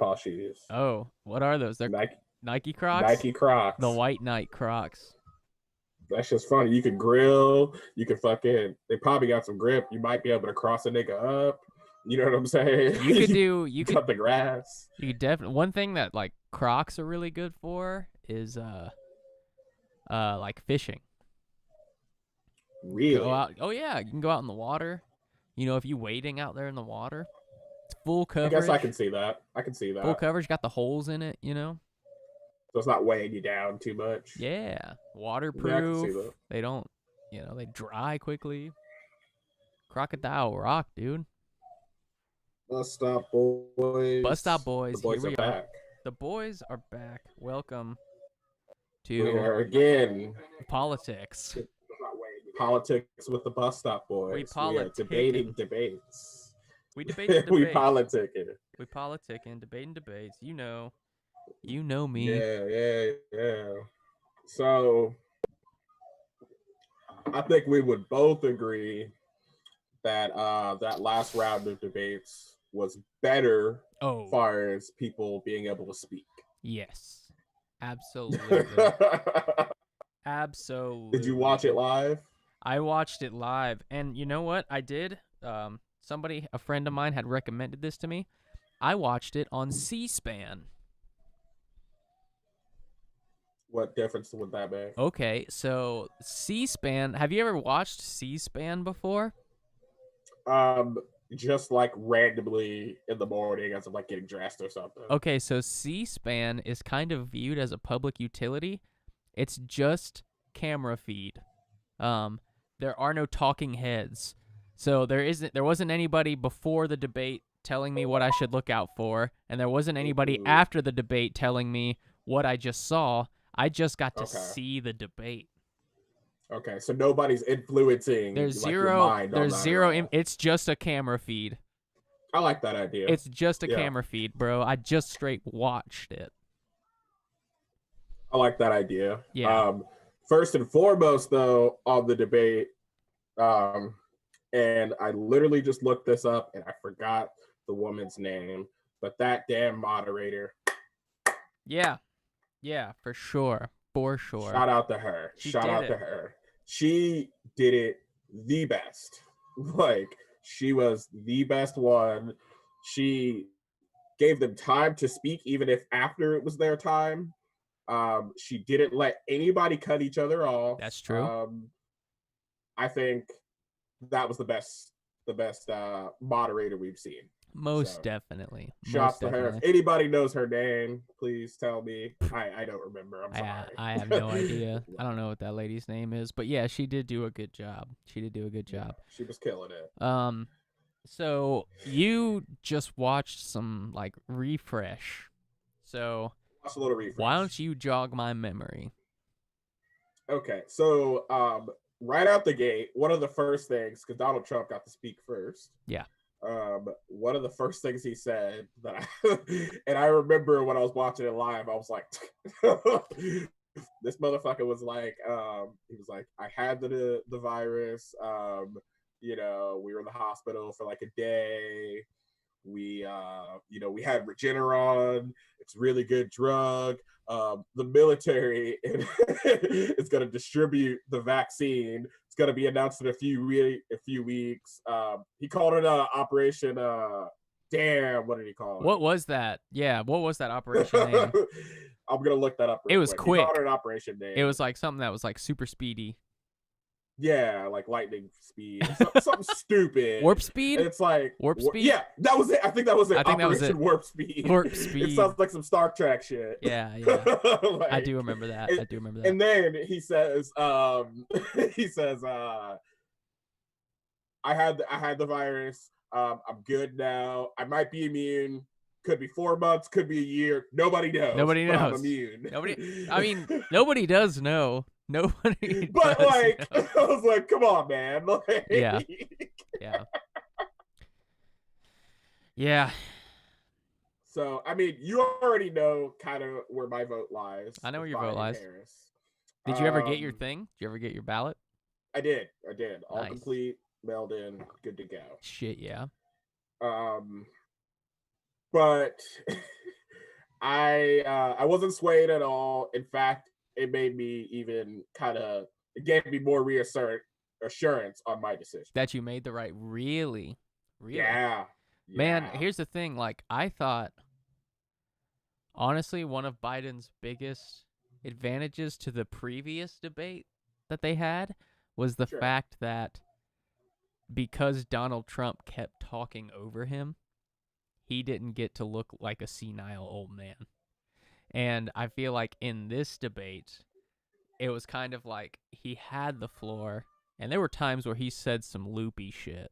paw shoes. Oh, what are those? They're Nike Nike Crocs? Nike The Crocs. white Nike Crocs. That's just funny. You can grill. You can fucking. They probably got some grip. You might be able to cross a nigga up. You know what I'm saying? You could do you could cut the grass. you could definitely one thing that like Crocs are really good for is like fishing. Really? Go out. Oh yeah, you can go out in the water. You know, if you wading out there in the water, it's full I coverage. guess I can see that. I can see that. Full coverage, got the holes in it, you know? So it's not weighing you down too much. Yeah. Yeah, I can Waterproof. see that. They don't, they dry quickly. Crocodile Rock, dude. Bus Stop Boys. Bus Stop Boys. The boys Here are we back. The boys are back. Welcome We to are again. politics. Politics with the Bus Stop Boys. We are politicking. debating debates. We debate the debate. We politicking. We politicking, debating debates. You know me. Yeah. So I think we would both agree that that last round of debates was better as far as people being able to speak. Yes. Absolutely. Absolutely. Did you watch it live? I watched it live, and you know what? I did. A friend of mine had recommended this to me. I watched it on C-SPAN. What difference would that make? Okay, so C-SPAN. Have you ever watched C-SPAN before? Just like randomly in the morning as I'm like getting dressed or something. Okay, so C-SPAN is kind of viewed as a public utility. It's just camera feed. There are no talking heads. So there wasn't anybody before the debate telling me what I should look out for, and there wasn't anybody after the debate telling me what I just saw. I just got to see the debate. Okay, so nobody's influencing. There's like, zero. your mind There's on that zero. It's just a camera feed. I like that idea. It's just a camera feed, bro. I just straight watched it. I like that idea. Yeah. First and foremost, though, on the debate, and I literally just looked this up and I forgot the woman's name, but that damn moderator. Yeah, for sure. Shout out to her. Shout out to her. She did it the best. Like, she was the best one. She gave them time to speak, even if after it was their time. She didn't let anybody cut each other off. That's true. I think that was the best moderator we've seen. Most definitely. Shouts to her. If anybody knows her name, please tell me. I don't remember. I'm sorry. I have no idea. I don't know what that lady's name is, but yeah, she did do a good job. Yeah, she was killing it. So you just watched some like refresh. So watch a little refresh. Why don't you jog my memory? Okay, so right out the gate, one of the first things, because Donald Trump got to speak first. Yeah. One of the first things he said that and I remember when I was watching it live, I was like, this motherfucker was like, he was like, I had the virus. We were in the hospital for like a day. We had Regeneron. It's a really good drug. The military is going to distribute the vaccine. It's going to be announced in a few weeks. He called it Operation. What did he call it? What was that? Yeah, what was that operation name? I'm gonna look that up. It was quick. He called it an operation name. It was like something that was like super speedy. Yeah, like lightning speed, something stupid. Warp speed. It's like warp speed. Yeah, that was it. I think that was it. I think Operation that was it. Warp speed. Warp speed. It sounds like some Star Trek shit. Yeah. Like, I do remember that. And then he says, I had the virus. I'm good now. I might be immune. Could be 4 months. Could be a year. Nobody knows. Nobody knows. I'm immune. Nobody does know. Nobody. But like, know. I was like, come on, man. Like, yeah. So I mean, you already know kind of where my vote lies. I know where your vote lies. Harris. Did you ever get your thing? Did you ever get your ballot? I did. All nice. Complete, mailed in, good to go. Shit, yeah. But I wasn't swayed at all. In fact, it made me even it gave me more assurance on my decision. That you made the right, really, really. Yeah, Man, yeah, here's the thing. Like, I thought, honestly, one of Biden's biggest advantages to the previous debate that they had was the sure. fact that because Donald Trump kept talking over him, he didn't get to look like a senile old man. And I feel like in this debate, it was kind of like he had the floor, and there were times where he said some loopy shit.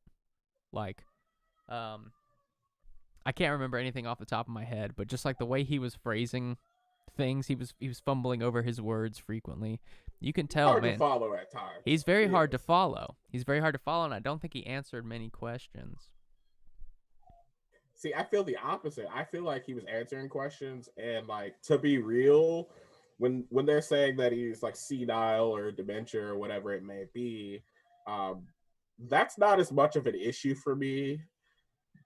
Like, I can't remember anything off the top of my head, but just like the way he was phrasing things, he was fumbling over his words frequently. You can tell, Hard to man. follow at times. He's very hard to Yes. follow. He's very hard to follow, and I don't think he answered many questions. See, I feel the opposite. I feel like he was answering questions, and like to be real, when they're saying that he's like senile or dementia or whatever it may be, um, that's not as much of an issue for me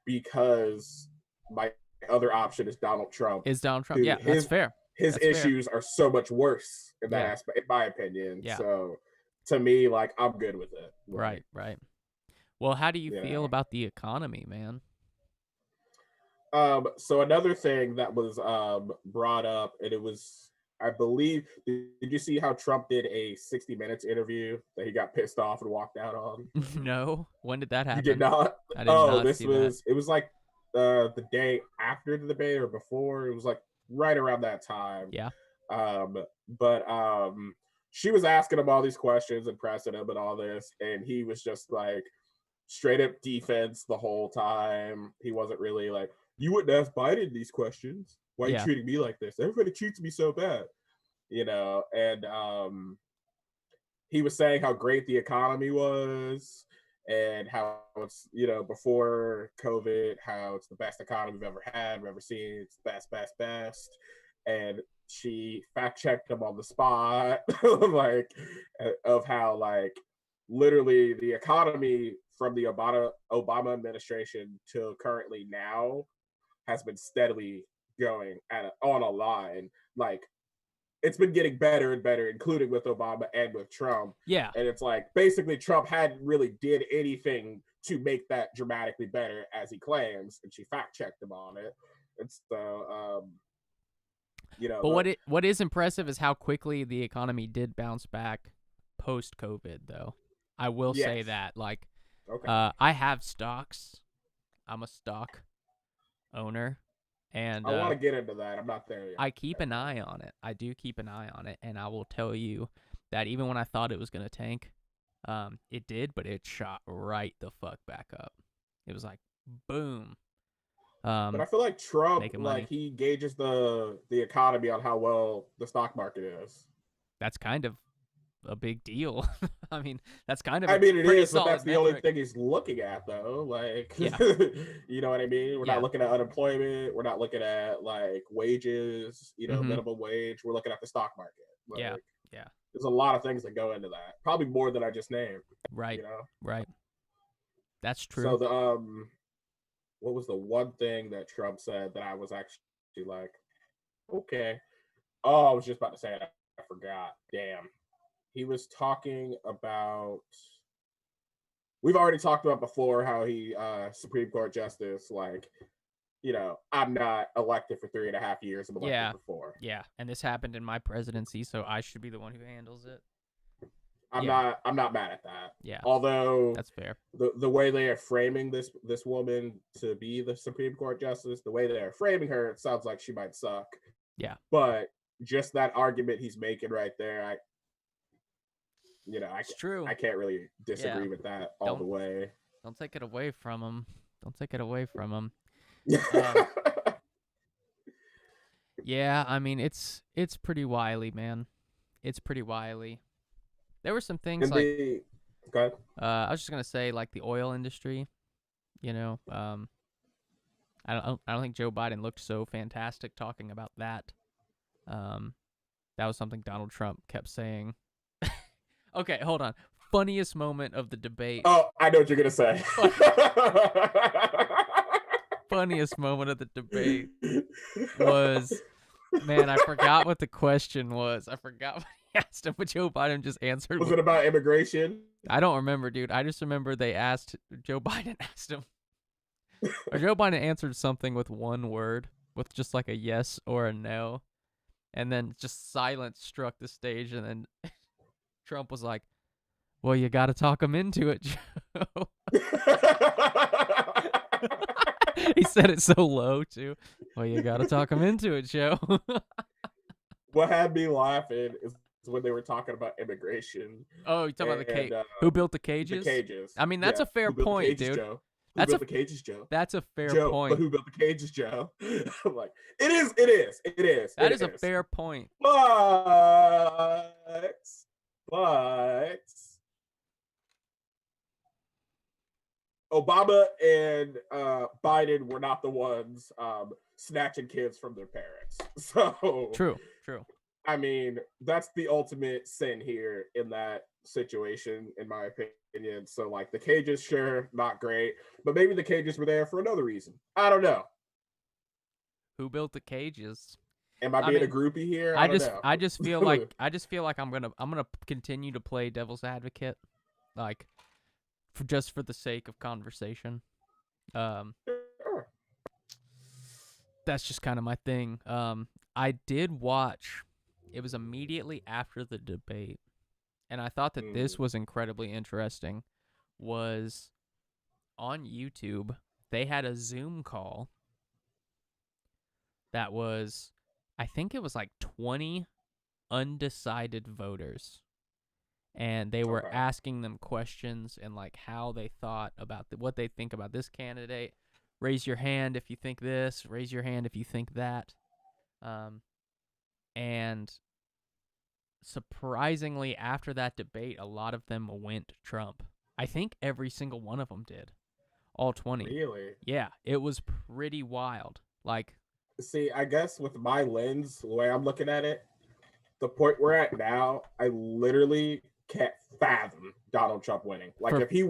because my other option is Donald Trump, Is Donald Trump? who Yeah, that's fair. his That's fair. issues are so much worse in that Yeah. aspect, in my opinion. Yeah. So to me, like I'm good with it. Right, right. Well, how do you You feel know. about the economy, man? So another thing that was brought up, and it was, I believe, did you see how Trump did a 60 Minutes interview that he got pissed off and walked out on? No? When did that happen? You did not? I did Oh, not this see was, it was like the day after the debate or before. It was like right around that time. Yeah. But she was asking him all these questions and pressing him and all this, and he was just like straight up defense the whole time. He wasn't really like, you wouldn't ask Biden these questions. Why are you Yeah. treating me like this? Everybody treats me so bad, And he was saying how great the economy was and how it's, before COVID, how it's the best economy we've ever had, we've ever seen. It's best, best, best. And she fact checked him on the spot, like, of how, like, literally the economy from the Obama administration till currently now has been steadily going on a line. Like, it's been getting better and better, including with Obama and with Trump. Yeah. And it's like basically Trump hadn't really did anything to make that dramatically better as he claims, and she fact checked him on it. And so, But what is impressive is how quickly the economy did bounce back post COVID, though. I will say Yes. that. Like, okay. I have stocks. I'm a stock owner, and I want to get into that. I'm not there yet. I keep an eye on it. I do keep an eye on it, and I will tell you that even when I thought it was gonna tank, it did, but it shot right the fuck back up. It was like boom. But I feel like Trump, making money. like, he gauges the economy on how well the stock market is. That's kind of a big deal. I mean, that's kind of. I mean, it pretty is, but that's solid the only metric. thing he's looking at, though. Like, Yeah. you know what I mean? We're Yeah. not looking at unemployment. We're not looking at like wages. Mhm. Minimum wage. We're looking at the stock market. Like, Yeah. Yeah. There's a lot of things that go into that. Probably more than I just named. Right. You know. Right. That's true. So what was the one thing that Trump said that I was actually like, okay? Oh, I was just about to say it. I forgot. Damn. He was talking about. We've already talked about before how he, Supreme Court justice, like, I'm not elected for 3.5 years. I'm elected Yeah. for 4. Yeah, and this happened in my presidency, so I should be the one who handles it. I'm Yeah. not mad at that. Yeah, Although that's fair. the way they are framing this woman to be the Supreme Court justice, the way they are framing her, it sounds like she might suck. Yeah. But just that argument he's making right there, It's true. I can't really disagree Yeah. with that all the way. Don't take it away from him. Don't take it away from him. Yeah, I mean, it's pretty wily, man. It's pretty wily. There were some things like go ahead. I was just gonna say, like, the oil industry. I don't think Joe Biden looked so fantastic talking about that. That was something Donald Trump kept saying. Okay, hold on. Funniest moment of the debate. Oh, I know what you're gonna say. Funniest moment of the debate was Man, I forgot what the question was. I forgot what he asked him, but Joe Biden just answered. Was it about immigration? I don't remember, dude. I just remember Joe Biden asked him, or Joe Biden answered something with one word, with just like a yes or a no, and then just silence struck the stage, and then Trump was like, "Well, you got to talk him into it, Joe." He said it so low too. Well, you got to talk him into it, Joe. What had me laughing is when they were talking about immigration. Oh, you talking about the cage? And Who built the cages? the cages. I mean, that's Yeah. a fair Who built the point, cages, dude. Joe? Who That's built a the cages, Joe? That's a fair Joe, point. but who built the cages, Joe? I'm like, it is. That is a fair point. But Obama and Biden were not the ones snatching kids from their parents. So True. I mean, that's the ultimate sin here in that situation, in my opinion. So like the cages, sure, not great, but maybe the cages were there for another reason. I don't know. Who built the cages? Am I being a groupie here? I don't know. I just feel like I'm gonna continue to play devil's advocate, like just for the sake of conversation. Sure. That's just kind of my thing. I did watch. It was immediately after the debate, and I thought that this was incredibly interesting. Was on YouTube, they had a Zoom call that was, I think it was like 20 undecided voters, and they were asking them questions and like how they thought about what they think about this candidate. Raise your hand if you think this. Raise your hand if you think that. And surprisingly, after that debate, a lot of them went Trump. I think every single one of them did. All 20. Really? Yeah, it was pretty wild. Like, see, I guess with my lens, the way I'm looking at it, the point we're at now, I literally can't fathom Donald Trump winning. Like if he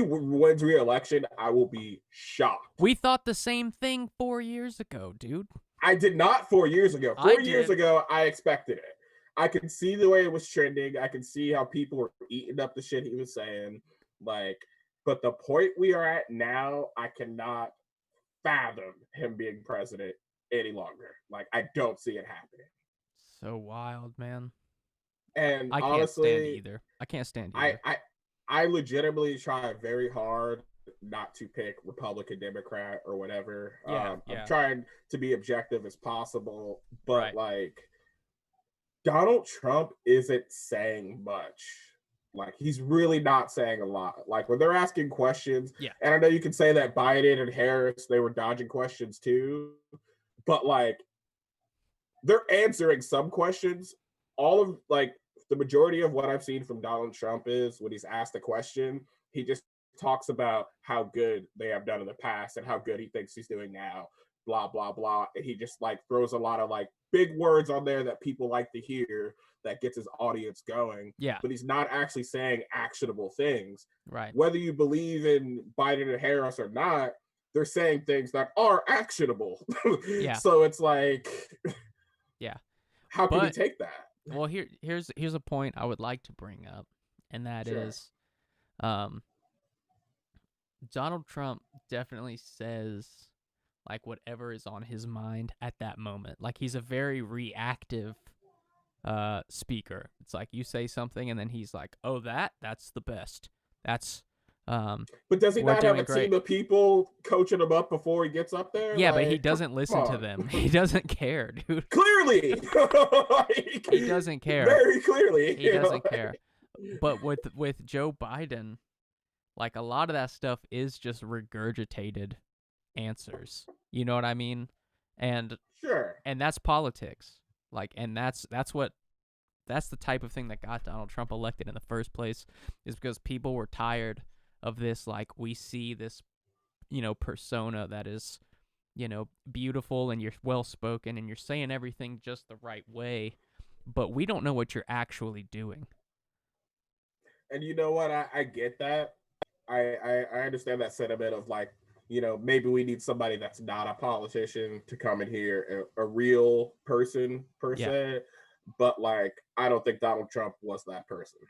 wins re-election, I will be shocked. We thought the same thing 4 years ago, dude. I did not 4 years ago. 4 years ago, I expected it. I could see the way it was trending. I could see how people were eating up the shit he was saying. Like, but the point we are at now, I cannot fathom him being president any longer. Like, I don't see it happening. So wild, man. And I honestly, can't stand either. I can't stand either. I legitimately try very hard not to pick Republican, Democrat, or whatever. I'm trying to be objective as possible, but like Donald Trump isn't saying much. Like he's really not saying a lot. Like when they're asking questions, and I know you can say that Biden and Harris, they were dodging questions too, but like they're answering some questions. All of like the majority of what I've seen from Donald Trump is when he's asked a question, he just talks about how good they have done in the past and how good he thinks he's doing now, blah, blah, blah. And he just like throws a lot of like big words on there that people like to hear that gets his audience going. Yeah. But he's not actually saying actionable things. Right. Whether you believe in Biden and Harris or not, they're saying things that are actionable. Yeah. So it's like, yeah. How can you take that? Well, here's a point I would like to bring up, and that is, Donald Trump definitely says like whatever is on his mind at that moment. Like he's a very reactive speaker. It's like you say something and then he's like, "Oh, that's the best. That's but does he not have a team of people coaching him up before he gets up there? Yeah, like, but he doesn't listen to them. He doesn't care, dude. Clearly. He doesn't care. Very clearly. He doesn't care. But with Joe Biden, like a lot of that stuff is just regurgitated answers. You know what I mean? And sure. And that's politics. Like, and that's the type of thing that got Donald Trump elected in the first place, is because people were tired of this, like, we see this, persona that is, beautiful and you're well-spoken and you're saying everything just the right way, but we don't know what you're actually doing. And you know what? I get that. I understand that sentiment of, like, maybe we need somebody that's not a politician to come in here, a real person per Yeah. se. But like, I don't think Donald Trump was that person.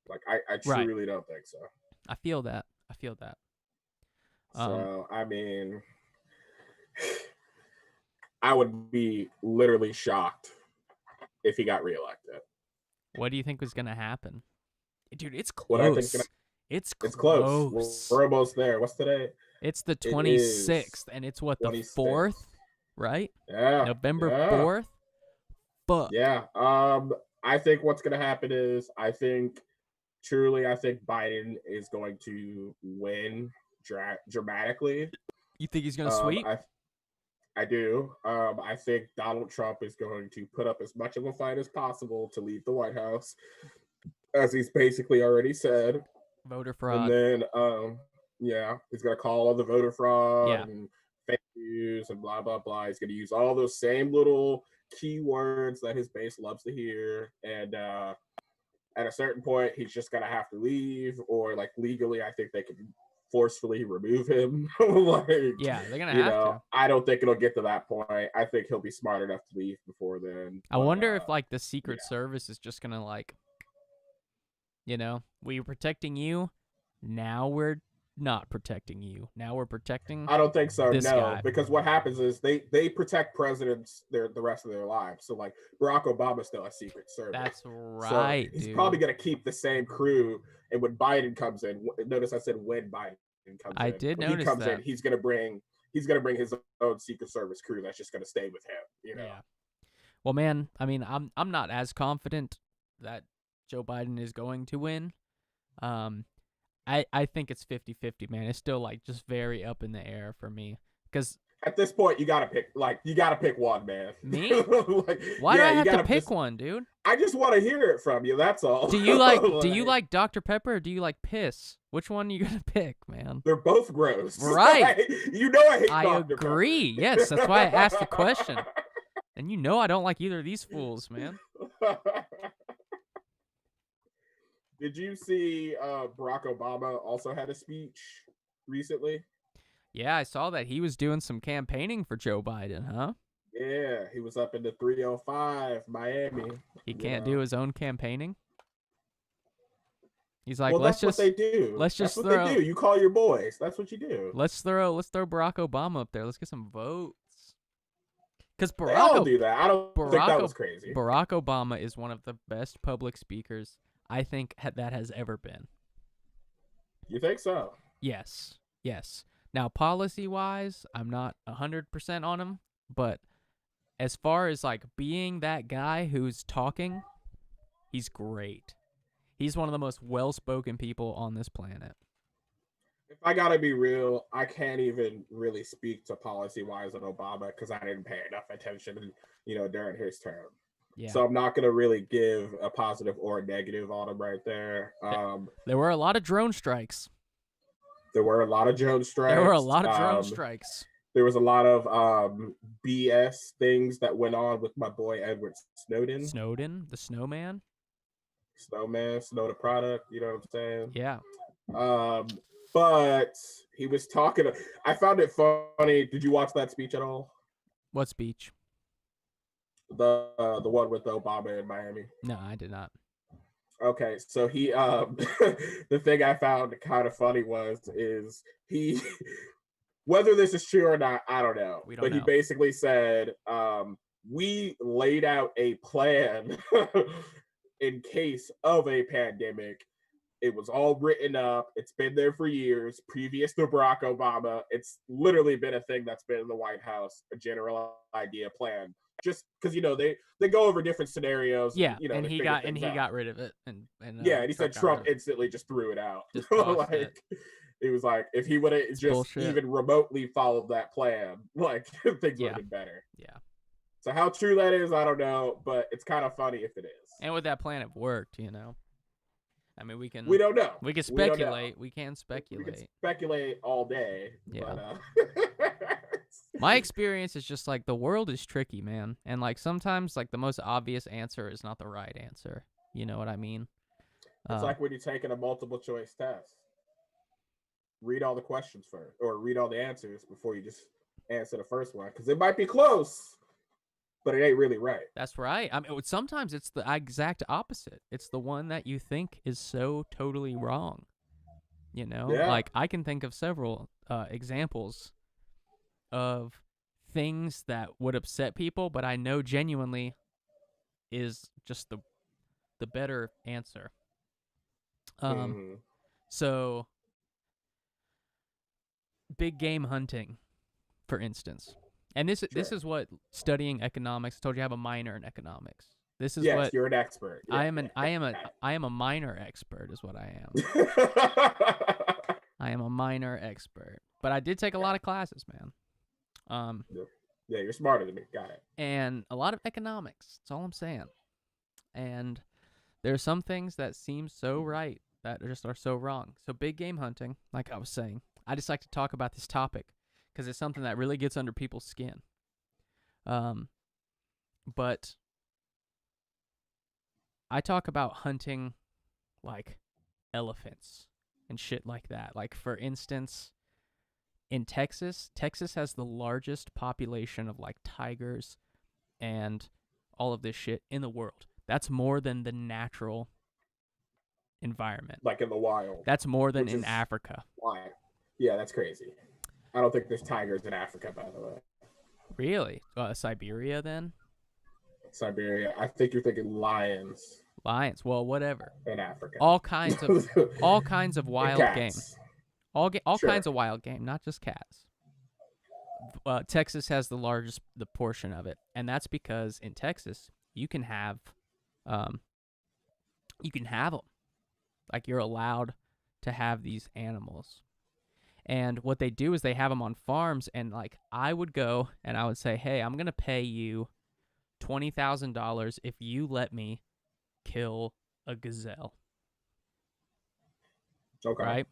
Like, I Right. truly don't think so. I feel that. So I mean, I would be literally shocked if he got reelected. What do you think was gonna happen? Dude, it's What I think close. It's close. close. We're almost there. What's today? It's the It 26th, is and it's what, the 26th. 4th, right? Yeah. November yeah. 4th. But Yeah. I think what's gonna happen is I think Biden is going to win dramatically. you think he's gonna sweep? I do. I think Donald Trump is going to put up as much of a fight as possible to leave the White House, as he's basically already said. Voter fraud. And then, he's gonna call all the voter fraud Yeah. and fake news and blah blah blah. He's gonna use all those same little keywords that his base loves to hear. And at a certain point, he's just gonna have to leave, or like legally, I think they can forcefully remove him. Like, Yeah, they're gonna have to. I don't think it'll get to that point. I think he'll be smart enough to leave before then. I wonder if like the Secret Service is just gonna like, we were protecting you, now we're not protecting you. Now we're protecting. I don't think so. This no, guy. Because what happens is they protect presidents the rest of their lives. So like Barack Obama still has Secret Service. That's right. So he's dude. probably gonna keep the same crew. And when Biden comes in, notice I said when Biden comes in. I did when notice he comes that. in, he's gonna bring his own Secret Service crew that's just gonna stay with him. Yeah. Well, man, I mean, I'm not as confident that Joe Biden is going to win. I think it's 50-50, man. It's still like just very up in the air for me. Because at this point, you gotta pick one, man. Me? Why do I have to pick one, dude? I just want to hear it from you. That's all. Do you like do you like Dr. Pepper or do you like piss? Which one are you gonna pick, man? They're both gross. Right. I hate Dr. agree. Pepper. Yes, that's why I asked the question. And I don't like either of these fools, man. Did you see Barack Obama also had a speech recently? Yeah, I saw that he was doing some campaigning for Joe Biden, huh? Yeah, he was up in the 305 Miami. He can't do his own campaigning. He's like, well, let's that's what they do. Let's just that's throw. What they do. You call your boys. That's what you do. Let's throw Barack Obama up there. Let's get some votes. Because They all do that. I don't think that was crazy. Barack Obama is one of the best public speakers I think that has ever been. You think so? Yes. Now, policy-wise, I'm not 100% on him, but as far as like being that guy who's talking, he's great. He's one of the most well-spoken people on this planet. If I gotta be real, I can't even really speak to policy-wise on Obama because I didn't pay enough attention, during his term. Yeah. So I'm not gonna really give a positive or a negative on him right there. There were a lot of drone strikes. There were a lot of drone strikes. There were a lot of drone strikes. There was a lot of BS things that went on with my boy Edward Snowden. Snowden, the snowman. Snow the product. You know what I'm saying? Yeah. But he was talking. I found it funny. Did you watch that speech at all? What speech? The one with Obama in Miami. No, I did not. Okay, so he the thing I found kind of funny is he whether this is true or not, I don't know. He basically said, we laid out a plan in case of a pandemic. It was all written up. It's been there for years, previous to Barack Obama. It's literally been a thing that's been in the White House, a general idea plan. Just because they go over different scenarios. Yeah, and he got rid of it, and he said Trump instantly just threw it out. He was like, if he would have just even remotely followed that plan, like things would have been better. Yeah. So how true that is, I don't know, but it's kind of funny if it is. And with that plan, it worked. I mean, we don't know. We can speculate. We can speculate. We can speculate all day. Yeah. But, my experience is just like the world is tricky, man. And like sometimes like the most obvious answer is not the right answer. You know what I mean? It's like when you're taking a multiple choice test. read all the questions first, or read all the answers before you just answer the first one, because it might be close, but it ain't really right. That's right. I mean, sometimes it's the exact opposite. It's the one that you think is so totally wrong. You know, Yeah. like I can think of several examples of things that would upset people, but I know genuinely is just the better answer. Mm-hmm. So big game hunting, for instance. And this Sure. is what studying economics. I told you I have a minor in economics. This is Yes, what you're an expert. Yeah. I am a minor expert is what I am. I am a minor expert. But I did take a lot of classes, man. Yeah, you're smarter than me. Got it. And a lot of economics. That's all I'm saying. And there are some things that seem so right that just are so wrong. So big game hunting, like I was saying, I just like to talk about this topic because it's something that really gets under people's skin. But I talk about hunting like elephants and shit like that. Like, for instance, in Texas has the largest population of like tigers and all of this shit in the world. That's more than the natural environment. Like in the wild. That's more than in Africa. Why? Yeah, that's crazy. I don't think there's tigers in Africa, by the way. Really? Siberia then? Siberia. I think you're thinking lions. Lions. Well, whatever. In Africa. All kinds of wild game. All sure. kinds of wild game, not just cats. Texas has the portion of it, and that's because in Texas you can have them. Like, you're allowed to have these animals. And what they do is they have them on farms, and like I would go and I would say, "Hey, I'm going to pay you $20,000 if you let me kill a gazelle." Okay. Right?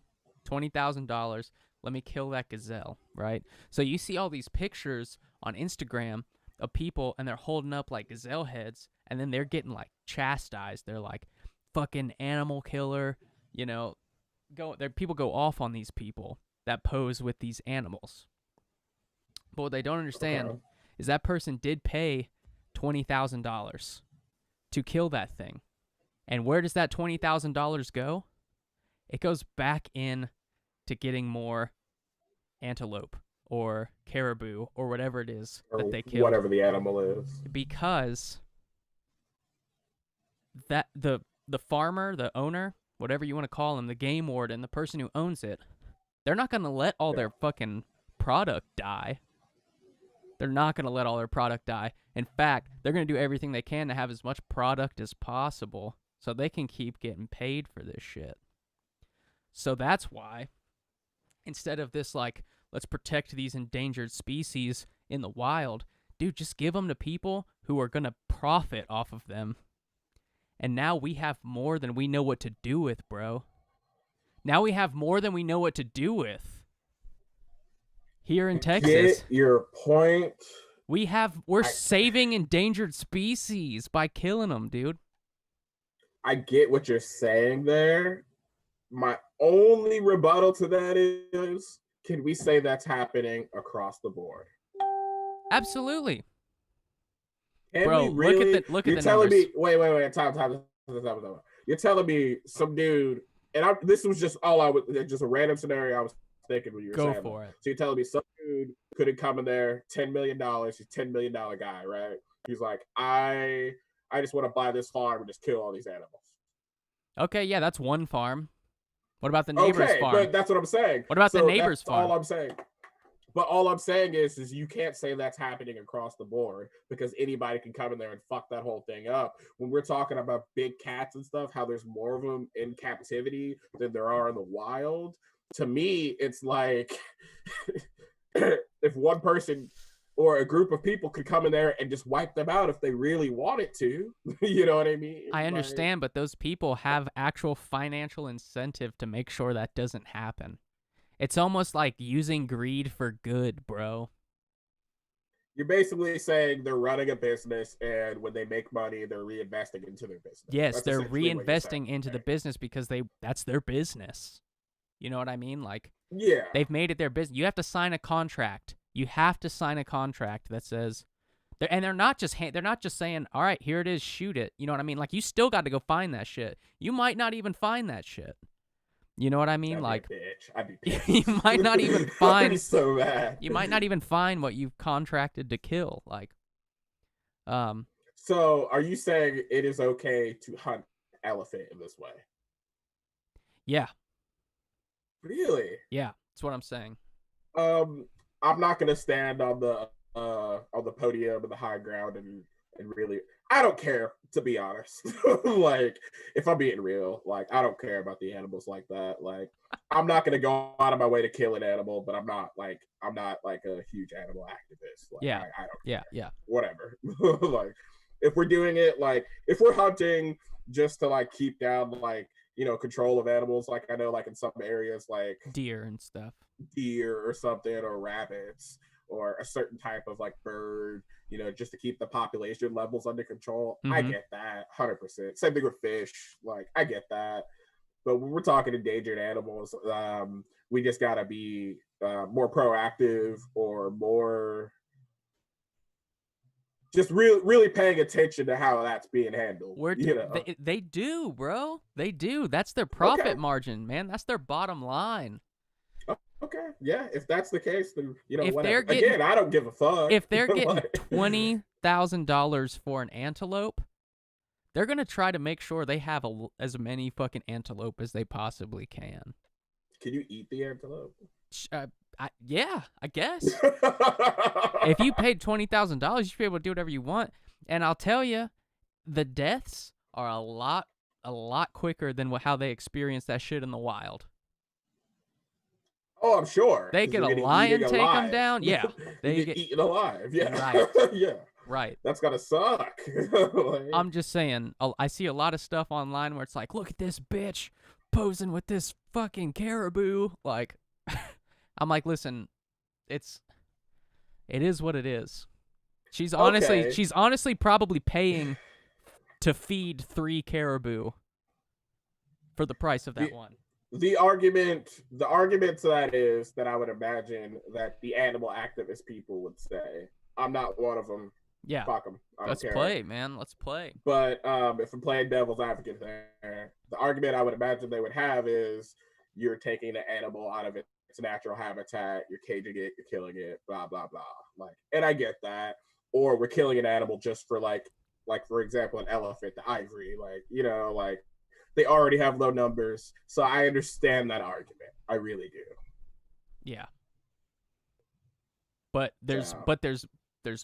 $20,000, let me kill that gazelle, right? So you see all these pictures on Instagram of people, and they're holding up like gazelle heads, and then they're getting like chastised. They're like, fucking animal killer, you know. People go off on these people that pose with these animals. But what they don't understand is that person did pay $20,000 to kill that thing. And where does that $20,000 go? It goes back in to getting more antelope or caribou or whatever it is that they killed. Whatever the animal is. Because that the farmer, the owner, whatever you want to call him, the game warden, the person who owns it, they're not going to let all their fucking product die. They're not going to let all their product die. In fact, they're going to do everything they can to have as much product as possible so they can keep getting paid for this shit. So that's why, instead of this, like, let's protect these endangered species in the wild, dude, just give them to people who are going to profit off of them. And now we have more than we know what to do with, bro. Now we have more than we know what to do with. Here in Texas. Get your point. We're saving endangered species by killing them, dude. I get what you're saying there. My only rebuttal to that is, can we say that's happening across the board? Absolutely. Bro, look at the you're numbers. telling me, wait, time. You're telling me some dude, and this was just just a random scenario I was thinking when you were saying Go for it. So you're telling me some dude couldn't come in there, $10 million, he's a $10 million guy, right? He's like, I just want to buy this farm and just kill all these animals. Okay, yeah, that's one farm. What about the neighbor's farm? But that's what I'm saying. What about the neighbor's farm? All I'm saying. But all I'm saying is you can't say that's happening across the board, because anybody can come in there and fuck that whole thing up. When we're talking about big cats and stuff, how there's more of them in captivity than there are in the wild, to me, it's like if one person or a group of people could come in there and just wipe them out if they really wanted to. You know what I mean? I understand, but those people have actual financial incentive to make sure that doesn't happen. It's almost like using greed for good, bro. You're basically saying they're running a business, and when they make money, they're reinvesting into their business. Yes, they're reinvesting into the business because that's their business. You know what I mean? Like, Yeah. They've made it their business. You have to sign a contract. You have to sign a contract that says, and they're not just saying, all right, here it is, shoot it. You know what I mean? Like, you still got to go find that shit. You might not even find that shit. You know what I mean? I'd be a bitch. I'd be you pissed. might not even I'd find. be so mad. You might not even find what you've contracted to kill. Like, So, are you saying it is okay to hunt elephant in this way? Yeah. Really? Yeah, that's what I'm saying. I'm not gonna stand on the podium and the high ground and really, I don't care, to be honest. Like, if I'm being real, like, I don't care about the animals like that. Like, I'm not gonna go out of my way to kill an animal, but I'm not like a huge animal activist. Like, Yeah. I don't Yeah. Yeah. whatever. Like, if we're doing it, like, if we're hunting just to like keep down like, control of animals, like, I know like in some areas like Deer and stuff. deer or something, or rabbits, or a certain type of like bird, just to keep the population levels under control. I get that 100%. Same thing with fish. Like, I get that. But when we're talking endangered animals, we just gotta be more proactive, or more just really paying attention to how that's being handled. They do, bro. They do. That's their profit Okay. margin, man. That's their bottom line. Okay, yeah. If that's the case, then If whatever. they're getting, Again, I don't give a fuck. If they're getting Like, $20,000 for an antelope, they're gonna try to make sure they have as many fucking antelope as they possibly can. Can you eat the antelope? Yeah, I guess. If you paid $20,000, you should be able to do whatever you want. And I'll tell you, the deaths are a lot quicker than how they experience that shit in the wild. Oh, I'm sure. They get a lion take them down. Yeah, they get eaten alive. Yeah, right. Yeah, right. That's gotta suck. Like, I'm just saying. I see a lot of stuff online where it's like, look at this bitch posing with this fucking caribou. Like, I'm like, listen, it is what it is. She's honestly probably paying to feed 3 caribou for the price of that one. The argument to that is that I would imagine that the animal activist people would say, I'm not one of them. Yeah. Fuck them. Let's play, man. Let's play. But if I'm playing devil's advocate there, the argument I would imagine they would have is, you're taking the animal out of its natural habitat, you're caging it, you're killing it, blah, blah, blah. Like, and I get that. Or we're killing an animal just for like for example, an elephant, the ivory, like, they already have low numbers. So I understand that argument. I really do. Yeah. But there's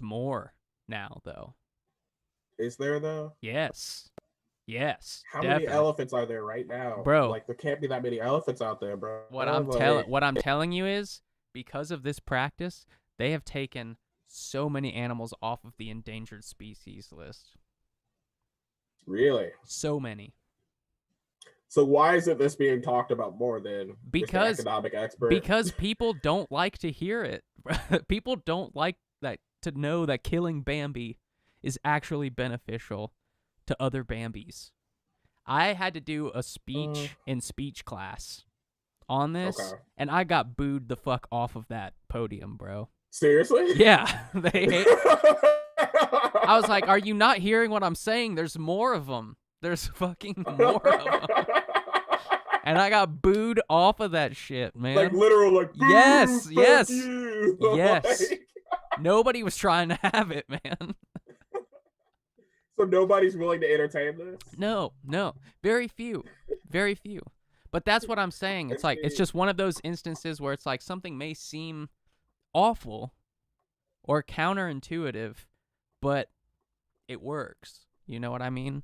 more now, though. Is there, though? Yes. How many elephants are there right now, bro? Like, there can't be that many elephants out there, bro. What I'm telling you is, because of this practice, they have taken so many animals off of the endangered species list. Really? So many. So why isn't this being talked about more than because economic expert? Because people don't like to hear it. People don't like that, to know that killing Bambi is actually beneficial to other Bambis. I had to do a speech in speech class on this, and I got booed the fuck off of that podium, bro. Seriously? Yeah. I was like, are you not hearing what I'm saying? There's more of them. There's fucking more of them. And I got booed off of that shit, man. Like, literal, like, yes. You. Yes. Nobody was trying to have it, man. So nobody's willing to entertain this? No. Very few. But that's what I'm saying. It's like, it's just one of those instances where it's like, something may seem awful or counterintuitive, but it works. You know what I mean?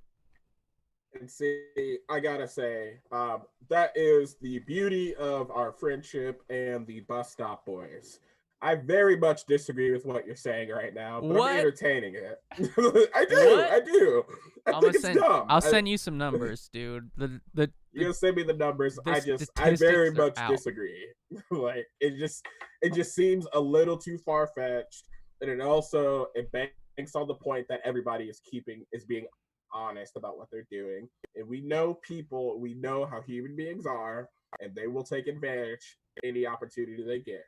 And see, I gotta say, that is the beauty of our friendship and the Bus Stop Boys. I very much disagree with what you're saying right now, but I'm entertaining it. I do. I think it's dumb. I'll send you some numbers, dude. You're gonna send me the numbers. I very much disagree. Like, it just seems a little too far fetched, and it banks on the point that everybody is being honest about what they're doing. And we know how human beings are. and they will take advantage any opportunity they get.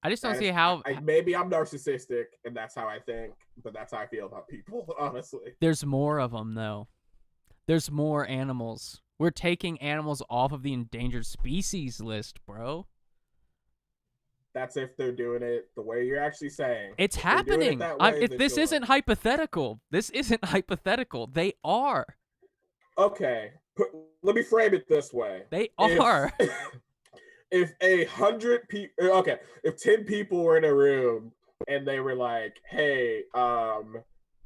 I just don't see how. Maybe I'm narcissistic, and that's how I think, but that's how I feel about people, honestly. There's more of them, though. There's more animals. We're taking animals off of the endangered species list, bro. That's if they're doing it the way you're actually saying. It's happening. This isn't hypothetical. This isn't hypothetical. They are. Okay. Let me frame it this way. They are. If 100 people, okay, if 10 people were in a room and they were like, hey,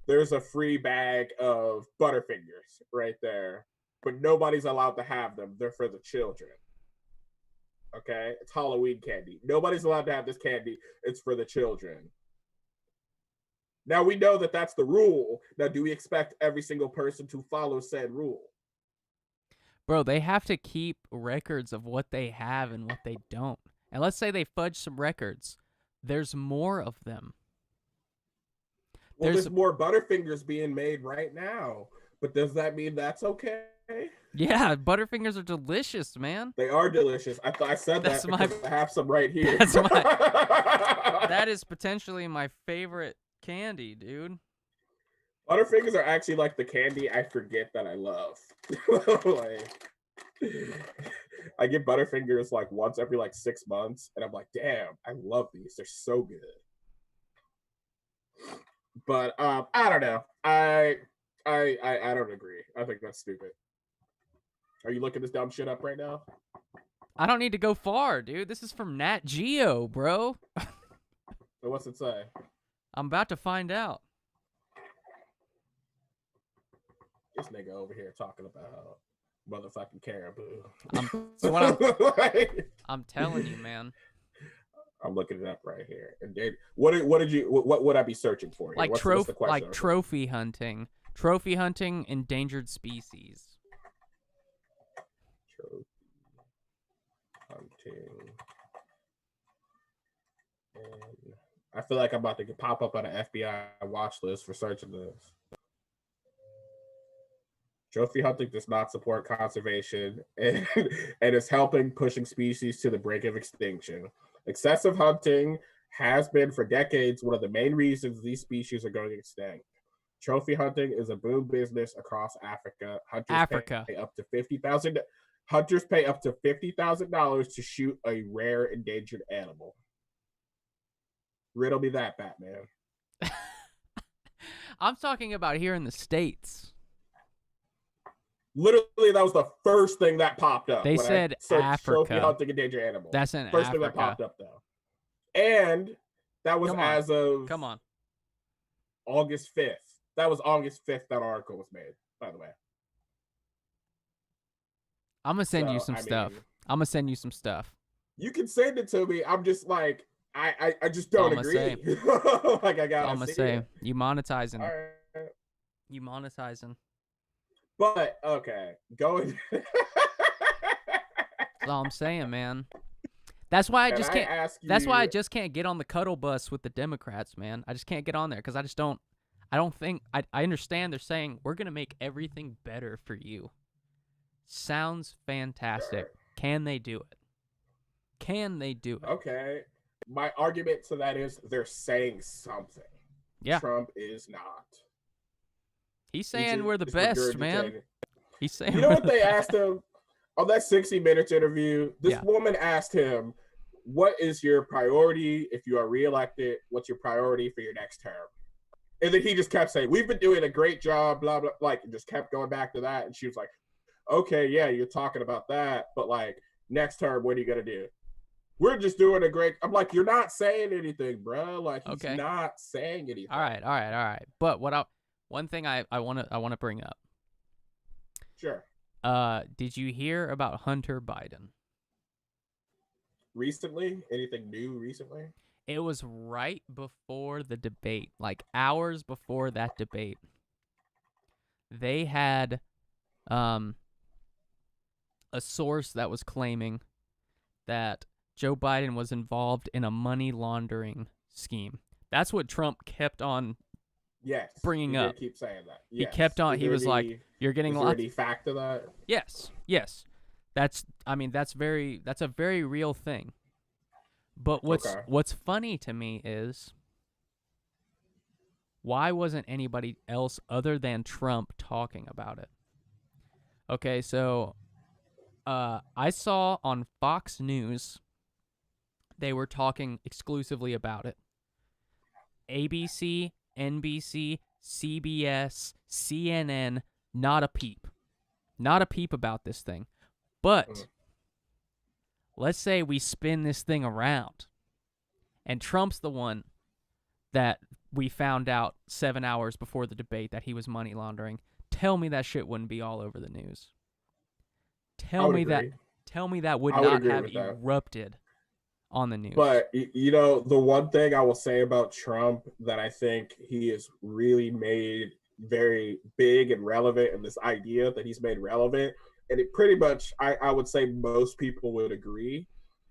there's a free bag of Butterfingers right there, but nobody's allowed to have them. They're for the children. Okay? It's Halloween candy. Nobody's allowed to have this candy. It's for the children. Now we know that that's the rule. Now, do we expect every single person to follow said rule? Bro, they have to keep records of what they have and what they don't. And let's say they fudge some records. There's more of them. Well, there's more Butterfingers being made right now. But does that mean that's okay? Yeah, Butterfingers are delicious, man. They are delicious. I said that because I have some right here. That is potentially my favorite candy, dude. Butterfingers are actually like the candy I forget that I love. Like, I get Butterfingers like once every like 6 months, and I'm like, damn, I love these. They're so good. But I don't know. I don't agree. I think that's stupid. Are you looking this dumb shit up right now? I don't need to go far, dude. This is from Nat Geo, bro. So what's it say? I'm about to find out. This nigga over here talking about motherfucking caribou. I'm telling you, man. I'm looking it up right here. And what would I be searching for here? Like trophy hunting. Trophy hunting endangered species. Trophy hunting. And I feel like I'm about to pop up on an FBI watch list for searching this. Trophy hunting does not support conservation and is helping pushing species to the brink of extinction. Excessive hunting has been for decades one of the main reasons these species are going extinct. Trophy hunting is a boom business across Africa. Hunters pay up to $50,000 to shoot a rare endangered animal. Riddle me that, Batman. I'm talking about here in the States. Literally, that was the first thing that popped up. They said Africa. Trophy hunting endangered animals. That's in first Africa. Thing that popped up, though. And that was as of August 5th. That was August 5th that article was made, by the way. I'm going to send you some stuff. I'm going to send you some stuff. You can send it to me. I'm just like, I just don't agree. Like, I got to I'm going to say, it. You monetizing. All right. You monetizing. But, okay, going. That's all I'm saying, man. That's why I just can't. That's why I just can't get on the cuddle bus with the Democrats, man. I just can't get on there because I just don't. I don't think. I understand they're saying we're gonna make everything better for you. Sounds fantastic. Sure. Can they do it? Can they do it? Okay. My argument to that is they're saying something. Yeah. Trump is not. He's saying we're the best, man. He's saying. You know what they asked him on that 60 Minutes interview? This woman asked him, "What is your priority if you are reelected? What's your priority for your next term?" And then he just kept saying, "We've been doing a great job, blah blah." Like, just kept going back to that, and she was like, "Okay, yeah, you're talking about that, but like next term, what are you gonna do?" We're just doing a great. I'm like, you're not saying anything, bro. Like, he's not saying anything. All right. But one thing I want to bring up. Sure. Did you hear about Hunter Biden? Recently? Anything new recently? It was right before the debate, like hours before that debate. They had a source that was claiming that Joe Biden was involved in a money laundering scheme. That's what Trump kept on bringing up. Keep saying that. Yes. He kept on. He was like, "You're getting lots." Is there any fact to that? Yes. That's that's a very real thing. But Okay. what's funny to me is why wasn't anybody else other than Trump talking about it? Okay, so I saw on Fox News they were talking exclusively about it. ABC, NBC, CBS, CNN, not a peep. Not a peep about this thing. Mm. But let's say we spin this thing around and Trump's the one that we found out 7 hours before the debate that he was money laundering. Tell me that shit wouldn't be all over the news. I Tell would me that agree. would I would not agree have with that. erupted on the news. But you know, the one thing I will say about Trump that I think he has really made very big and relevant, and this idea that he's made relevant, and it pretty much, I would say most people would agree,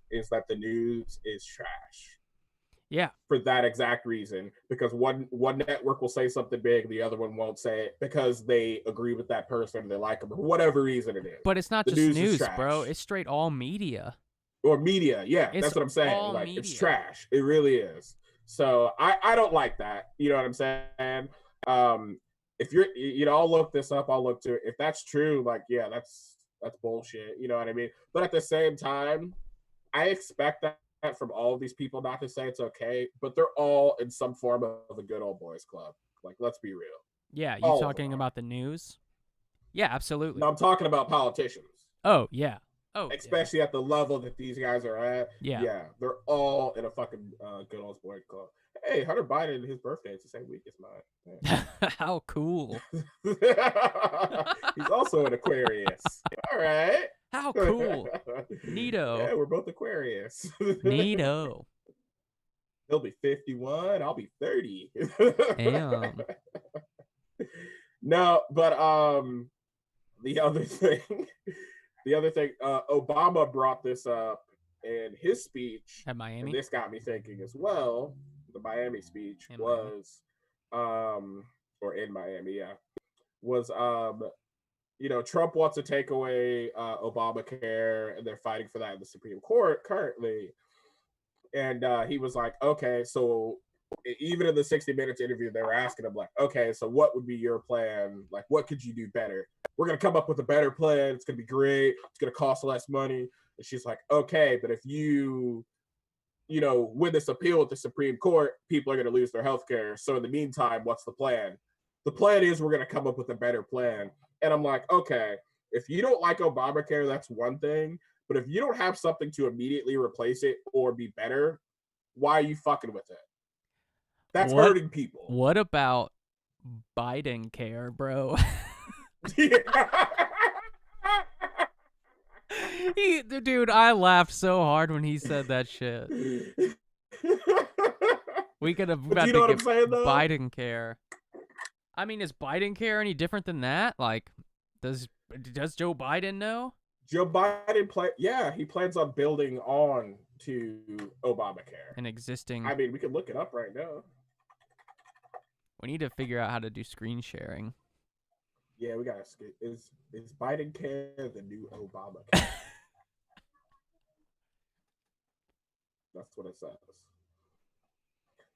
is that the news is trash Yeah. for that exact reason. Because one network will say something big, the other one won't say it because they agree with that person, they like them, or whatever reason it is. But it's not The just news is news, bro. trash. It's straight all media. Or media. Yeah, It's that's what I'm saying. all Like, it's media. trash. It really is. So I don't like that. You know what I'm saying? Um, if you're, you know, I'll look this up. I'll look to it. If that's true, like, yeah, that's bullshit. You know what I mean? But at the same time, I expect that from all of these people, not to say it's okay, but they're all in some form of a good old boys club. Like, let's be real. Yeah, you All of them talking are. about the news? Yeah, No, absolutely. I'm talking about politicians, Oh, yeah. Oh, yeah. especially at the level that these guys are at. Yeah. Yeah, they're all in a fucking good old boy club. Hey, Hunter Biden, his birthday is the same week as mine. How cool. He's also an Aquarius. All right. How cool. Neato. Yeah, we're both Aquarius. Neato. He'll be 51. I'll be 30. Damn. No, but the other thing, Obama brought this up in his speech, At and Miami? this got me thinking as well. The Miami speech In Miami. was, or in Miami, yeah, was you know, Trump wants to take away Obamacare, and they're fighting for that in the Supreme Court currently. And he was like, okay, so even in the 60 Minutes interview, they were asking him, like, okay, so what would be your plan? Like, what could you do better? We're going to come up with a better plan. It's going to be great. It's going to cost less money. And she's like, okay, but if you know, win this appeal at the Supreme Court, people are going to lose their health care. So in the meantime, what's the plan? The plan is we're going to come up with a better plan. And I'm like, okay, if you don't like Obamacare, that's one thing. But if you don't have something to immediately replace it or be better, why are you fucking with it? That's What hurting people. what about Biden care, bro? Dude, I laughed so hard when he said that shit. We could have But you know what I'm saying, though? Biden care. I mean, is Biden care any different than that? Like, does Joe Biden know? Joe Biden he plans on building on to Obamacare. An existing. I mean, we can look it up right now. We need to figure out how to do screen sharing. Yeah, we gotta skip. Is Biden care the new Obamacare? That's what it says.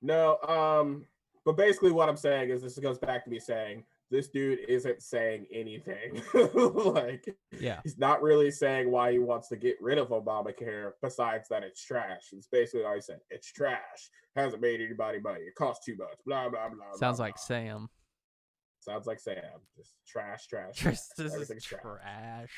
No, but basically what I'm saying is this goes back to me saying this dude isn't saying anything. Like, Yeah. he's not really saying why he wants to get rid of Obamacare besides that it's trash. It's basically all he said. It's trash. Hasn't made anybody money. It costs too much. Blah, blah, blah. Sounds blah, like blah. Sam. Sounds like Sam. Just trash. This is Everything's trash.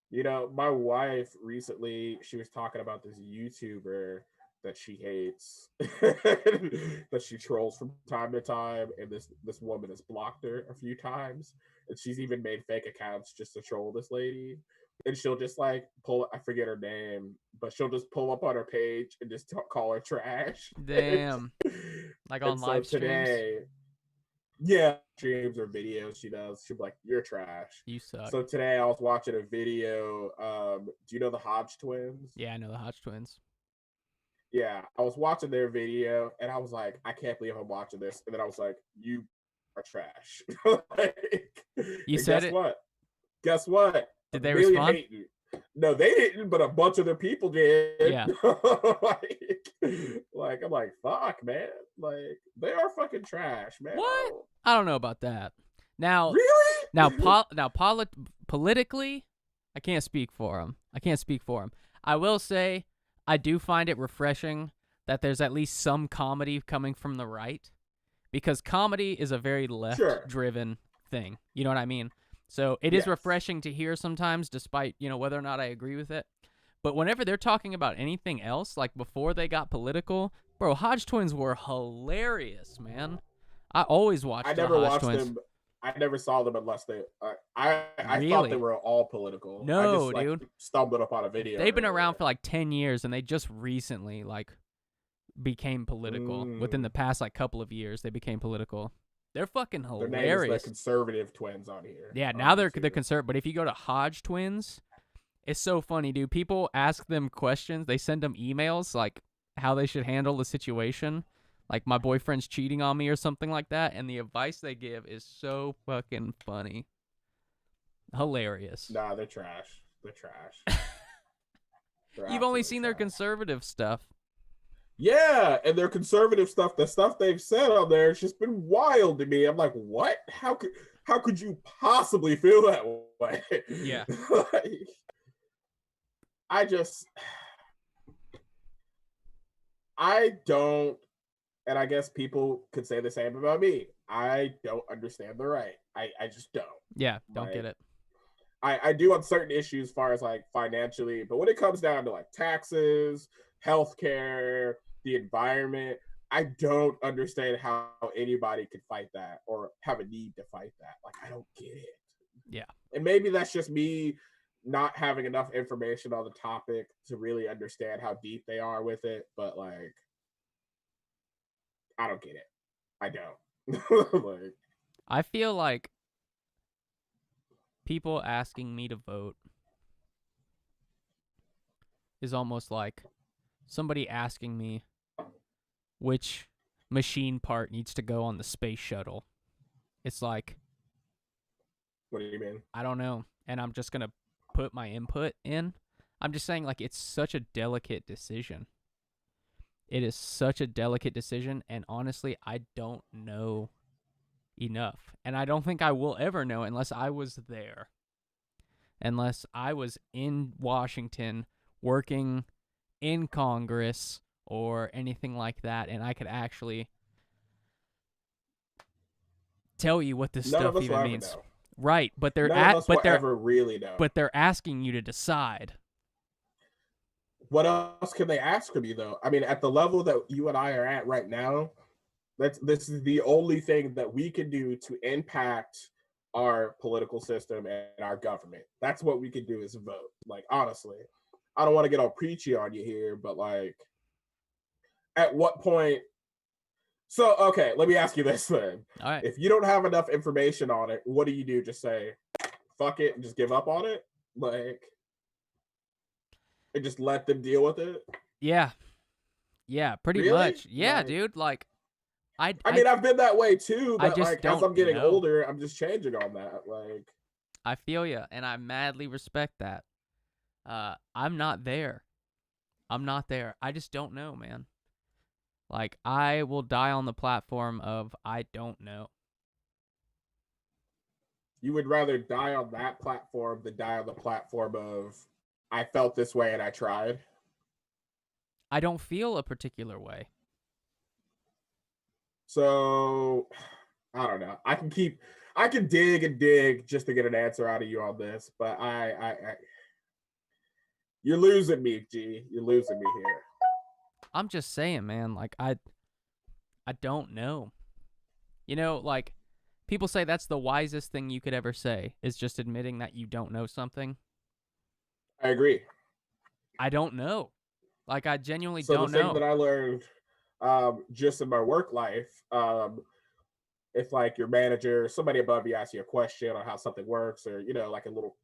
You know, my wife recently, she was talking about this YouTuber that she hates, that she trolls from time to time, and this woman has blocked her a few times, and she's even made fake accounts just to troll this lady. And she'll just like I forget her name, but she'll just pull up on her page and just call her trash. Damn. Like on live streams? Today, yeah, streams or videos she does, she'll be like, you're trash. You suck. So today I was watching a video. Do you know the Hodge twins? Yeah, I know the Hodge twins. Yeah, I was watching their video and I was like, I can't believe I'm watching this. And then I was like, you are trash. Like, You said it. Guess what? Did A they million respond? hating. No, they didn't, but a bunch of their people did. Yeah. I'm like, fuck, man. Like, they are fucking trash, man. What? I don't know about that. Now, Really? politically, I can't speak for him. I will say, I do find it refreshing that there's at least some comedy coming from the right, because comedy is a very left-driven thing. You know what I mean? So it is refreshing to hear sometimes, despite, whether or not I agree with it. But whenever they're talking about anything else, like before they got political, bro, Hodge Twins were hilarious, man. I always watched I the never Hodge watched Twins. them. I never saw them unless they. I Really? thought they were all political. No, I just dude. stumbled upon a video. They've been around for like 10 years, and they just recently became political. Within the past couple of years, they became political. They're fucking hilarious. Their name is the Conservative Twins on here. Yeah, now they're the conservative. But if you go to Hodge Twins, it's so funny, dude. People ask them questions. They send them emails like how they should handle the situation. Like, my boyfriend's cheating on me or something like that. And the advice they give is so fucking funny. Hilarious. Nah, they're trash. You've only seen their conservative stuff. Yeah, and their conservative stuff, the stuff they've said on there, it's just been wild to me. I'm like, what? How could you possibly feel that way? Yeah. I don't, and I guess people could say the same about me. I don't understand the right. I just don't. Yeah, don't get it. I do on certain issues as far as like financially, but when it comes down to like taxes, healthcare, the environment, I don't understand how anybody could fight that or have a need to fight that. Like, I don't get it. Yeah. And maybe that's just me not having enough information on the topic to really understand how deep they are with it, but like, I don't get it. I don't. I feel like people asking me to vote is almost like somebody asking me which machine part needs to go on the space shuttle. It's like, what do you mean? I don't know. And I'm just going to put my input in. I'm just saying, like, it's such a delicate decision. It is such a delicate decision. And honestly, I don't know enough. And I don't think I will ever know unless I was there. Unless I was in Washington working in Congress or anything like that, and I could actually tell you what this stuff even means. Right, but they're really know. But they're asking you to decide. What else can they ask of you, though? I mean, at the level that you and I are at right now, this is the only thing that we can do to impact our political system and our government. That's what we can do is vote. Like, honestly, I don't want to get all preachy on you here, but like, at what point? So, okay, let me ask you this then. All right. If you don't have enough information on it, what do? Just say, fuck it, and just give up on it? Like, and just let them deal with it? Yeah. Yeah, pretty much. Yeah, dude. Like, I mean, I've been that way too, but like, as I'm getting older, I'm just changing on that. Like, I feel you, and I madly respect that. I'm not there. I just don't know, man. Like, I will die on the platform of I don't know. You would rather die on that platform than die on the platform of I felt this way and I tried? I don't feel a particular way. So, I don't know. I can dig and dig just to get an answer out of you on this, but I you're losing me, G. You're losing me here. I'm just saying, man, like, I don't know. You know, like, people say that's the wisest thing you could ever say, is just admitting that you don't know something. I agree. I don't know. Like, I genuinely don't know. So the thing that I learned just in my work life, if like your manager, somebody above you asks you a question on how something works, or, you know, like a little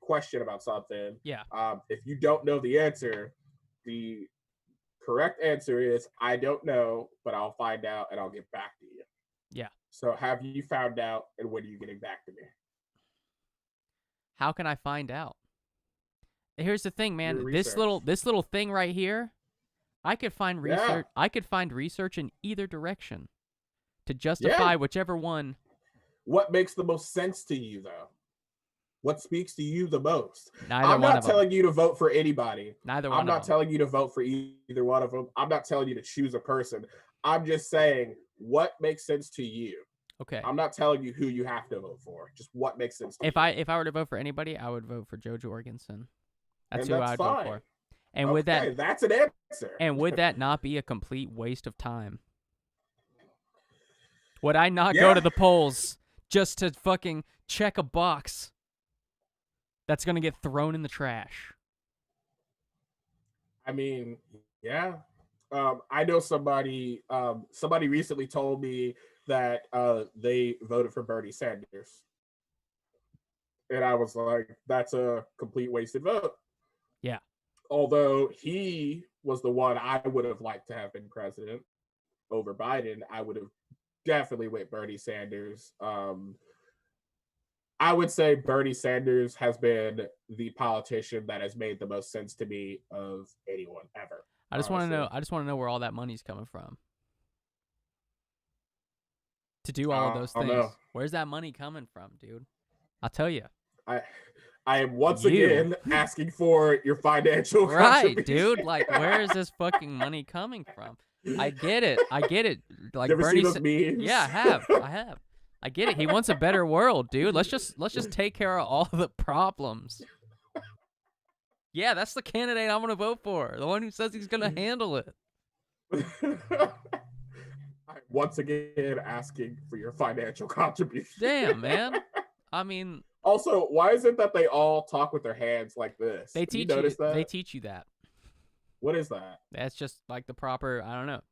question about something. Yeah. If you don't know the answer, the correct answer is I don't know, but I'll find out and I'll get back to you. Yeah. So have you found out, and when are you getting back to me? How can I find out? Here's the thing, Your man. research. This little thing right here, I could find Yeah. research. I could find research in either direction to justify Yeah. whichever one. What makes the most sense to you, though? What speaks to you the most? Neither I'm one not of them. telling you to vote for anybody. Neither I'm one not of them. telling you to vote for either one of them. I'm not telling you to choose a person. I'm just saying what makes sense to you. Okay. I'm not telling you who you have to vote for. Just what makes sense to you. If I were to vote for anybody, I would vote for Joe Jorgensen. That's And who that's I'd vote fine. for. And Okay, with that, that's an answer. and would that not be a complete waste of time? Would I not go Yeah. to the polls just to fucking check a box that's gonna get thrown in the trash? I mean, yeah. I know somebody. Somebody recently told me that they voted for Bernie Sanders, and I was like, "That's a complete wasted vote." Yeah. Although he was the one I would have liked to have been president over Biden, I would have definitely went Bernie Sanders. I would say Bernie Sanders has been the politician that has made the most sense to me of anyone ever. I just want to honestly. know. I just want to know where all that money's coming from to do all of those I don't things. know. Where's that money coming from, dude? I'll tell you. I am once You. again asking for your financial Right, contribution. dude. Like, where is this fucking money coming from? I get it. Like You ever Bernie. see those memes? Yeah, I have. I get it. He wants a better world, dude. Let's just take care of all the problems. Yeah, that's the candidate I'm gonna vote for. The one who says he's gonna handle it. I'm once again asking for your financial contribution. Damn, man. I mean, Also, why is it that they all talk with their hands like this? they teach you. Notice that? They teach you that. What is that? That's just like the proper. I don't know.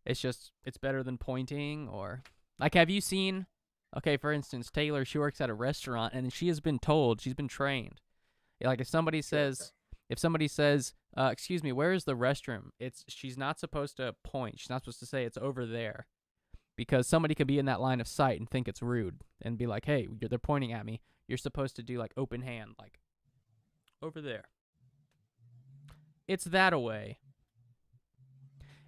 It's better than pointing or like. Have you seen? Okay, for instance, Taylor. She works at a restaurant and she has been told. She's been trained. Like if somebody says, excuse me, where is the restroom? She's not supposed to point. She's not supposed to say it's over there, because somebody could be in that line of sight and think it's rude and be like, hey, they're pointing at me. You're supposed to do like open hand, like over there. It's that away.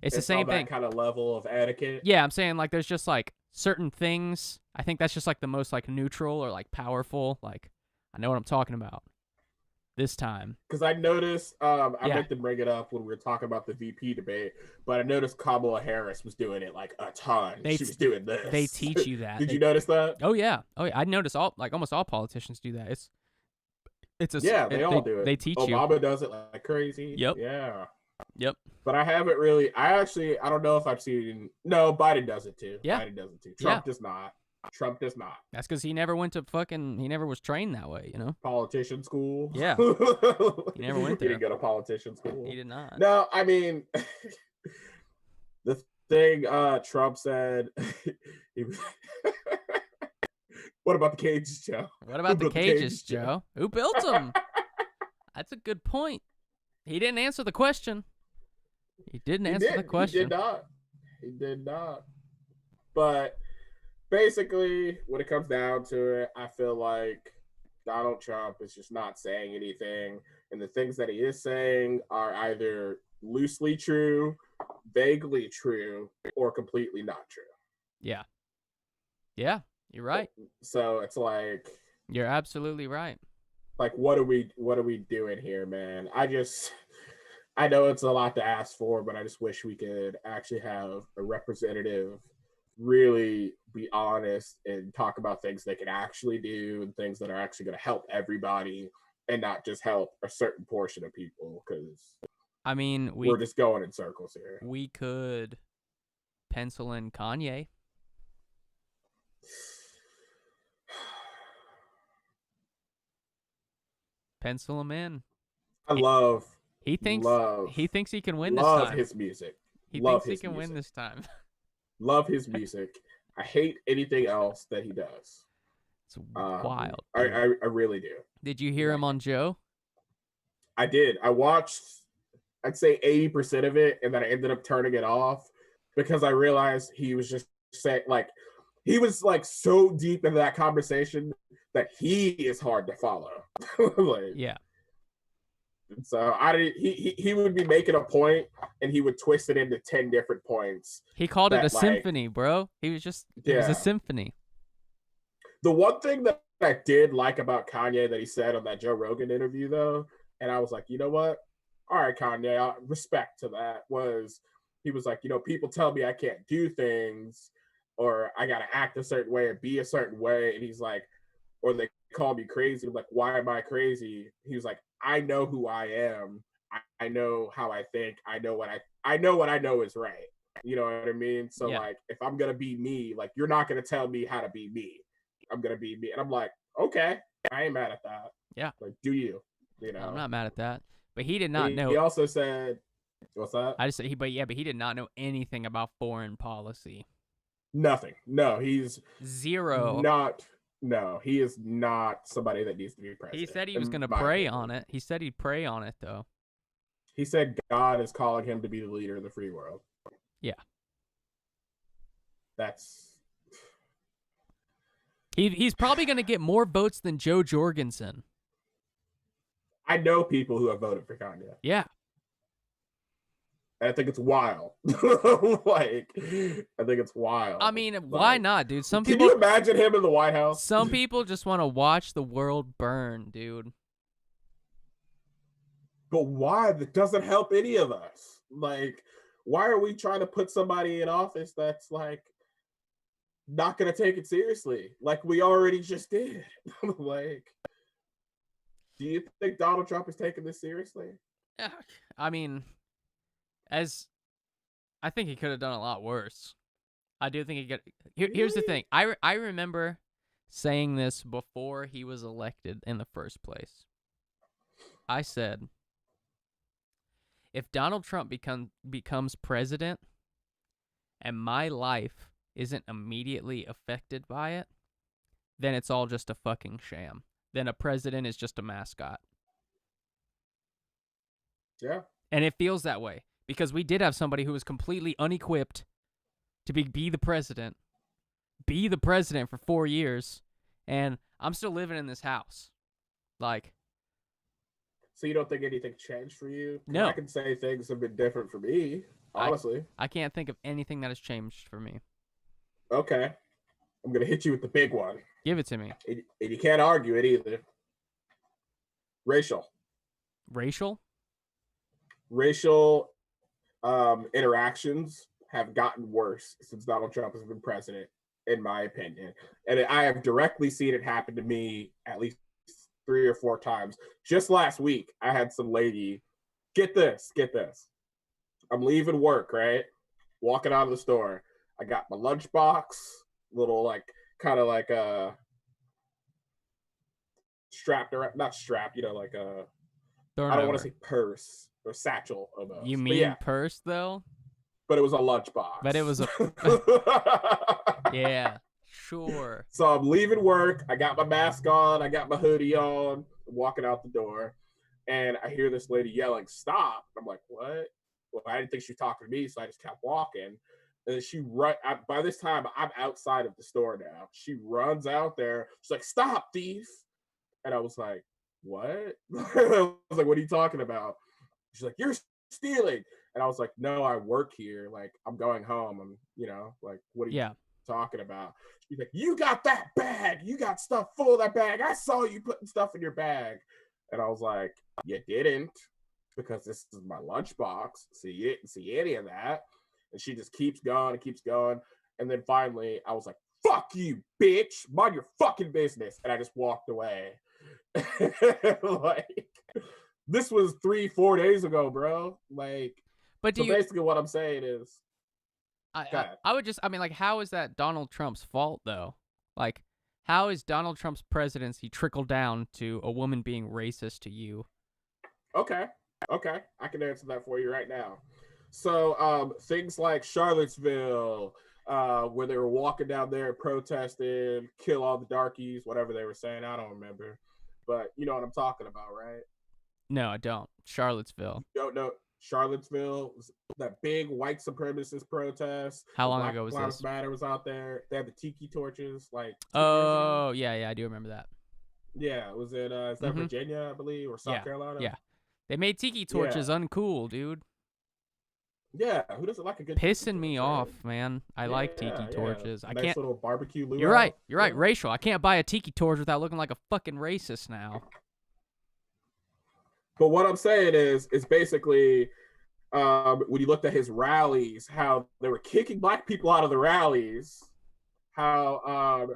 It's the same thing. That kind of level of etiquette. Yeah, I'm saying like there's just like certain things. I think that's just like the most like neutral or like powerful. Like I know what I'm talking about. This time, because I noticed, I Yeah. meant to bring it up when we were talking about the VP debate, but I noticed Kamala Harris was doing it like a ton. She was doing this. They teach you that. Did you notice that? Oh yeah. I notice almost all politicians do that. They all do it. They teach Obama does it like crazy. Yep. Yeah. Yep. But I haven't really. I don't know if I've seen. No, Biden does it too. Yeah. Biden does it too. Trump does not. Trump does not. That's because he never went to he never was trained that way, you know? Politician school. Yeah. He never went He there. didn't go to politician school. He did not. No, I mean, the thing Trump said. What about the cages, Joe? What about the cages, Joe? Who built them? That's a good point. He didn't answer the question. He didn't answer the question. He did not. But basically, when it comes down to it, I feel like Donald Trump is just not saying anything. And the things that he is saying are either loosely true, vaguely true, or completely not true. Yeah. Yeah, you're right. So it's like, You're absolutely right. like, what are we doing here, man? I know it's a lot to ask for, but I just wish we could actually have a representative really be honest and talk about things they can actually do and things that are actually going to help everybody and not just help a certain portion of people, because I mean, we're just going in circles here. We could pencil in Kanye. Pencil him in. He thinks he can win this time. Love his music. He thinks he can win this time. Love his music. I hate anything else that he does. It's wild. I really do. Did you hear him on Joe? I did. I watched, I'd say 80% of it, and then I ended up turning it off because I realized he was just saying, like, he was like so deep into that conversation that he is hard to follow. Like, Yeah. so he would be making a point and he would twist it into 10 different points. He called it a That, like, symphony, bro. It was a yeah. symphony. The one thing that I did like about Kanye that he said on that Joe Rogan interview, though, and I was like, you know what? All right, Kanye, respect to that, was he was like, you know, people tell me I can't do things or I got to act a certain way or be a certain way. And he's like, or they call me crazy. I'm like, why am I crazy? He was like, I know who I am. I know how I think. I know what I know is right. You know what I mean? So Yeah. like, if I'm gonna be me, like, you're not gonna tell me how to be me. I'm gonna be me, and I'm like, okay, I ain't mad at that. Yeah. Like, do you? You know? I'm not mad at that. But he did And not know. He also said, what's that? I just said but he did not know anything about foreign policy. Nothing. No, he's Zero. not. No, he is not somebody that needs to be president. He said he was in going to my pray opinion. on it. He said he'd pray on it, though. He said God is calling him to be the leader of the free world. Yeah. That's He's probably going to get more votes than Joe Jorgensen. I know people who have voted for Kanye. Yeah. And I think it's wild. Like, I think it's wild. I mean, why not, dude? Some Can people you imagine him in the White House? Some people just want to watch the world burn, dude. But why? That doesn't help any of us. Like, why are we trying to put somebody in office that's like not gonna take it seriously? Like we already just did. Like, do you think Donald Trump is taking this seriously? I mean, I think he could have done a lot worse. I do think he could. Here's the thing. I remember saying this before he was elected in the first place. I said, if Donald Trump becomes president and my life isn't immediately affected by it, then it's all just a fucking sham. Then a president is just a mascot. Yeah. And it feels that way because we did have somebody who was completely unequipped to be the president for 4 years, and I'm still living in this house. Like, so you don't think anything changed for you? No. I can say things have been different for me, honestly. I can't think of anything that has changed for me. Okay. I'm going to hit you with the big one. Give it to me. And you can't argue it either. Racial interactions have gotten worse since Donald Trump has been president, in my opinion. And I have directly seen it happen to me at least 3 or 4 times. Just last week, I had some lady, get this. I'm leaving work, right? Walking out of the store. I got my lunchbox, little like, kind of like a strapped around, not strapped, like a, I don't want to say purse or satchel almost. You mean purse though? But it was a lunchbox. But it was a yeah, sure. So I'm leaving work. I got my mask on. I got my hoodie on. I'm walking out the door, and I hear this lady yelling, "Stop!" I'm like, "What?" Well, I didn't think she was talking to me, so I just kept walking. And then by this time, I'm outside of the store now. She runs out there. She's like, "Stop, thief!" And I was like, "What?" I was like, "What are you talking about?" She's like, "You're stealing." And I was like, "No, I work here. Like, I'm going home. I'm, like, what are you talking about?" She's like, "You got that bag. You got stuff full of that bag. I saw you putting stuff in your bag." And I was like, "You didn't, because this is my lunchbox. So you didn't see any of that." And she just keeps going and keeps going. And then finally, I was like, "Fuck you, bitch. Mind your fucking business." And I just walked away. Like, this was 3-4 days ago, bro. Like, but basically what I'm saying is, I would just, like, how is that Donald Trump's fault though? Like, how is Donald Trump's presidency trickled down to a woman being racist to you? Okay, I can answer that for you right now. So things like Charlottesville, where they were walking down there protesting, kill all the darkies, whatever they were saying, I don't remember. But you know what I'm talking about, right? No, I don't. Charlottesville. You don't know Charlottesville, that big white supremacist protest. How The long Black ago was Lives this? Matter was out there. They had the tiki torches like 2 years ago. Oh, yeah, I do remember that. Yeah, it was in is that Virginia, I believe, or South Carolina? Yeah. They made tiki Yeah. torches uncool, dude. Yeah, who doesn't like a good Pissing tiki me torch, off, man. I like tiki torches. I Nice can't. little barbecue luau. You're right. You're right. Yeah. Racial. I can't buy a tiki torch without looking like a fucking racist now. But what I'm saying is basically when you looked at his rallies, how they were kicking black people out of the rallies, how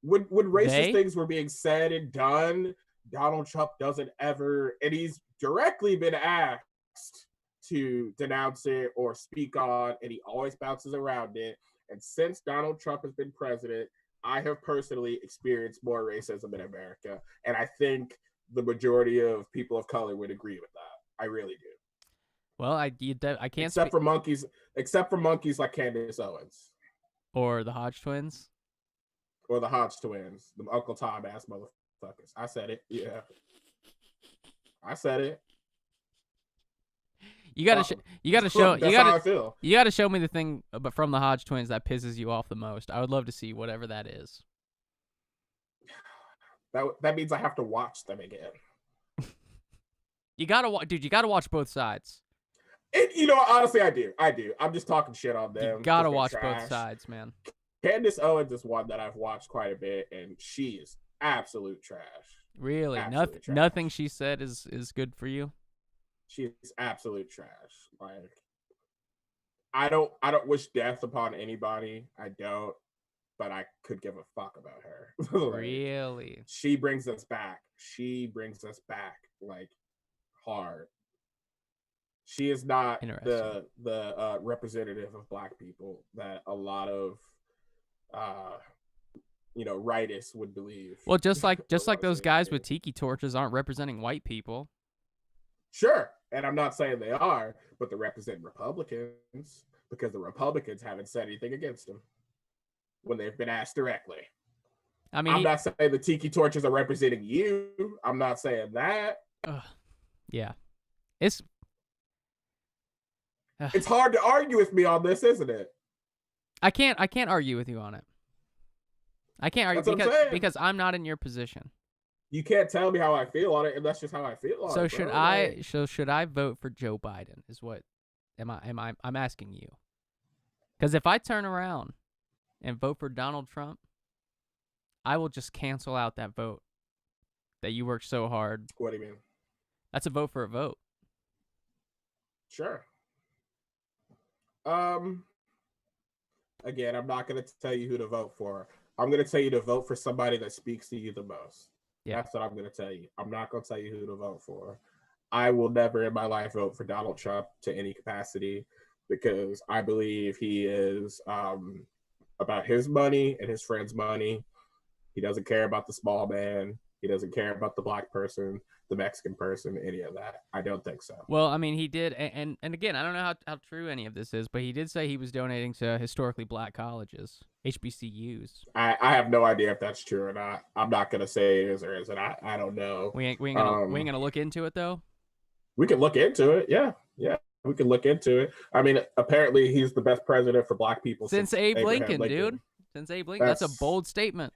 when racist things were being said and done, Donald Trump doesn't ever, and he's directly been asked to denounce it or speak on, and he always bounces around it. And since Donald Trump has been president, I have personally experienced more racism in America, and I think the majority of people of color would agree with that. I really do. Well, I can't. Except for monkeys like Candace Owens or the Hodge twins, or the Hodge twins, the Uncle Tom ass motherfuckers. I said it. Yeah, I said it. You gotta show. You gotta show me the thing, but from the Hodge twins that pisses you off the most. I would love to see whatever that is. That means I have to watch them again. You gotta watch, dude. You gotta watch both sides. Honestly, I do. I'm just talking shit on them. You gotta watch both sides, man. Candace Owens is one that I've watched quite a bit, and she is absolute trash. Really, nothing she said is good for you. She's absolute trash. Like, I don't wish death upon anybody. I don't, but I could give a fuck about her. Like, really? She brings us back. Like hard. She is not the representative of black people that a lot of rightists would believe. Well, just like those guys with tiki torches aren't representing white people. Sure, and I'm not saying they are, but they represent Republicans because the Republicans haven't said anything against them when they've been asked directly. I mean, I'm not saying the tiki torches are representing you. I'm not saying that. Yeah, it's hard to argue with me on this, isn't it? I can't argue with you on it. I can't argue because I'm not in your position. You can't tell me how I feel on it, and that's just how I feel on it. So should I vote for Joe Biden? Is what I'm asking you? Because if I turn around and vote for Donald Trump, I will just cancel out that vote that you worked so hard. What do you mean? That's a vote for a vote. Sure. Again, I'm not going to tell you who to vote for. I'm going to tell you to vote for somebody that speaks to you the most. Yeah. That's what I'm going to tell you. I'm not going to tell you who to vote for. I will never in my life vote for Donald Trump to any capacity because I believe he is about his money and his friends' money. He doesn't care about the small man. He doesn't care about the black person, the Mexican person, any of that. I don't think so. Well, I mean, he did. And again, I don't know how true any of this is, but he did say he was donating to historically black colleges, HBCUs. I have no idea if that's true or not. I'm not going to say it is or isn't. I don't know. We ain't gonna look into it, though? We can look into it. Yeah. We can look into it. I mean, apparently he's the best president for black people since Abe Lincoln, dude. Since Abe Lincoln. That's a bold statement.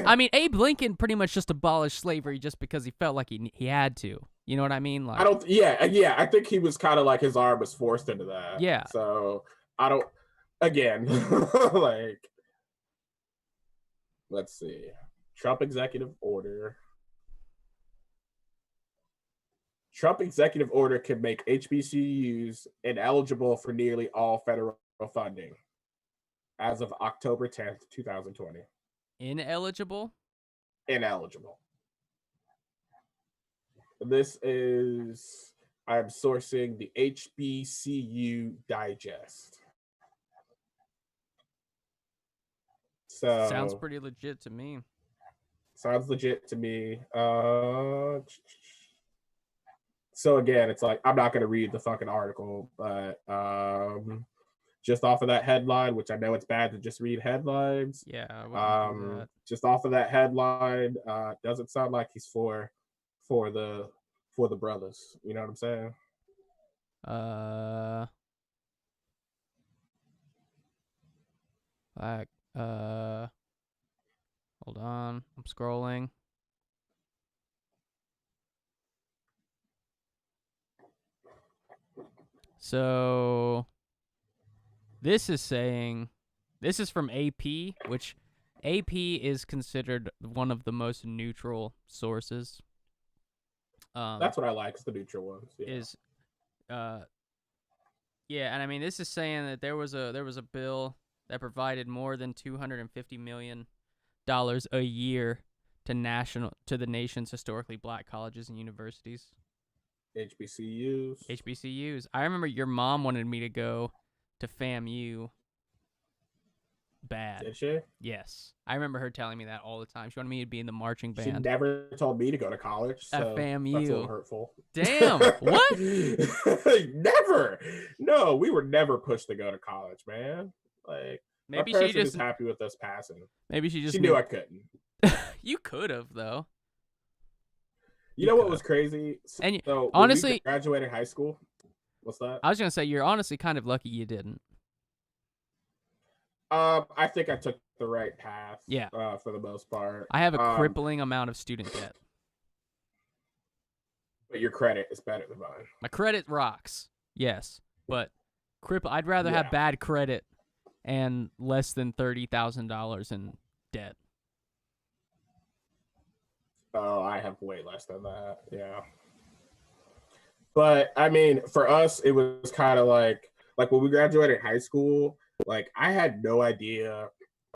I mean, Abe Lincoln pretty much just abolished slavery just because he felt like he had to. You know what I mean? Like, I think he was kind of like his arm was forced into that. Yeah. So I don't. Again, like, let's see. Trump executive order. Trump executive order can make HBCUs ineligible for nearly all federal funding as of October 10th, 2020. Ineligible? Ineligible. This is, I'm sourcing the HBCU Digest. So sounds pretty legit to me. Sounds legit to me. So again, it's like, I'm not going to read the fucking article, but just off of that headline, which I know it's bad to just read headlines. Yeah. I wouldn't do that. Just off of that headline, doesn't sound like he's for the brothers. You know what I'm saying? Like, hold on. I'm scrolling. So this is saying, this is from AP, which AP is considered one of the most neutral sources. That's what I like, is the neutral ones. Yeah. Is, yeah, and I mean, this is saying that there was a bill that provided more than $250 million a year to the nation's historically black colleges and universities. HBCUs. I remember your mom wanted me to go to FAMU. Bad. Did she? Yes. I remember her telling me that all the time. She wanted me to be in the marching band. She never told me to go to college, so at FAMU. That's a little hurtful. Damn. What? Never. No, we were never pushed to go to college, man. Like, maybe my she parents were just happy with us passing. Maybe she knew I couldn't. You could have, though. You know what was crazy? And so honestly, when we graduated high school. What's that? I was gonna say you're honestly kind of lucky you didn't. I think I took the right path. Yeah. For the most part. I have a crippling amount of student debt. But your credit is better than mine. My credit rocks. Yes, but I'd rather have bad credit and less than $30,000 in debt. Oh, I have way less than that. Yeah. But I mean, for us, it was kind of like when we graduated high school, like I had no idea.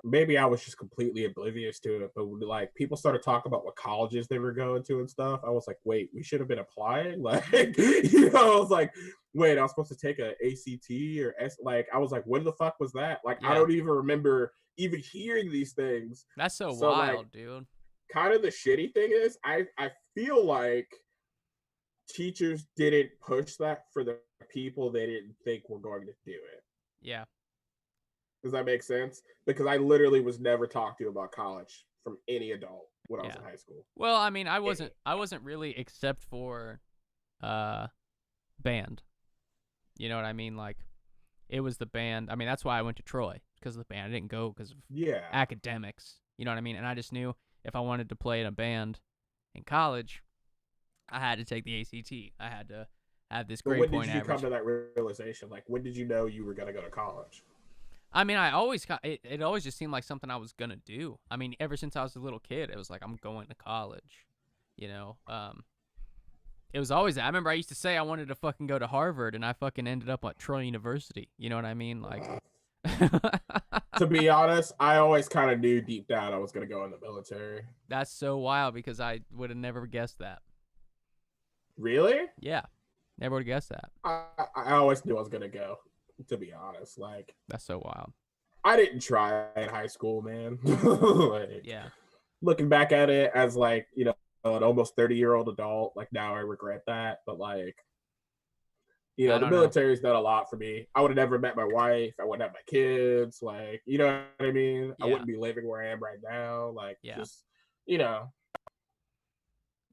Maybe I was just completely oblivious to it, but like people started talking about what colleges they were going to and stuff. I was like, wait, we should have been applying. Like, I was like, wait, I was supposed to take a ACT or S. Like, I was like, what the fuck was that? Like, I don't even remember even hearing these things. That's so wild, like, dude. Kind of the shitty thing is, I feel like teachers didn't push that for the people they didn't think were going to do it. Yeah. Does that make sense? Because I literally was never talked to about college from any adult when I was in high school. Well, I mean, I wasn't really, except for band. You know what I mean? Like, it was the band. I mean, that's why I went to Troy, because of the band. I didn't go because of academics. You know what I mean? And I just knew if I wanted to play in a band in college, I had to take the ACT. I had to have this grade point average. When did you come to that realization? Like, when did you know you were going to go to college? I mean, it always just seemed like something I was going to do. I mean, ever since I was a little kid, it was like, I'm going to college, you know? It was always, I remember I used to say I wanted to fucking go to Harvard, and I fucking ended up at Troy University. You know what I mean? Like, to be honest, I always kind of knew deep down I was going to go in the military. That's so wild, because I would have never guessed that. Really? Yeah. Never would have guessed that. I always knew I was going to go, to be honest. Like, that's so wild. I didn't try in high school, man. Like, yeah. Looking back at it as, like, you know, an almost 30-year-old adult, like, now I regret that. But, like, you know, the military's done a lot for me. I would have never met my wife. I wouldn't have my kids. Like, you know what I mean? Yeah. I wouldn't be living where I am right now. Like, just, you know.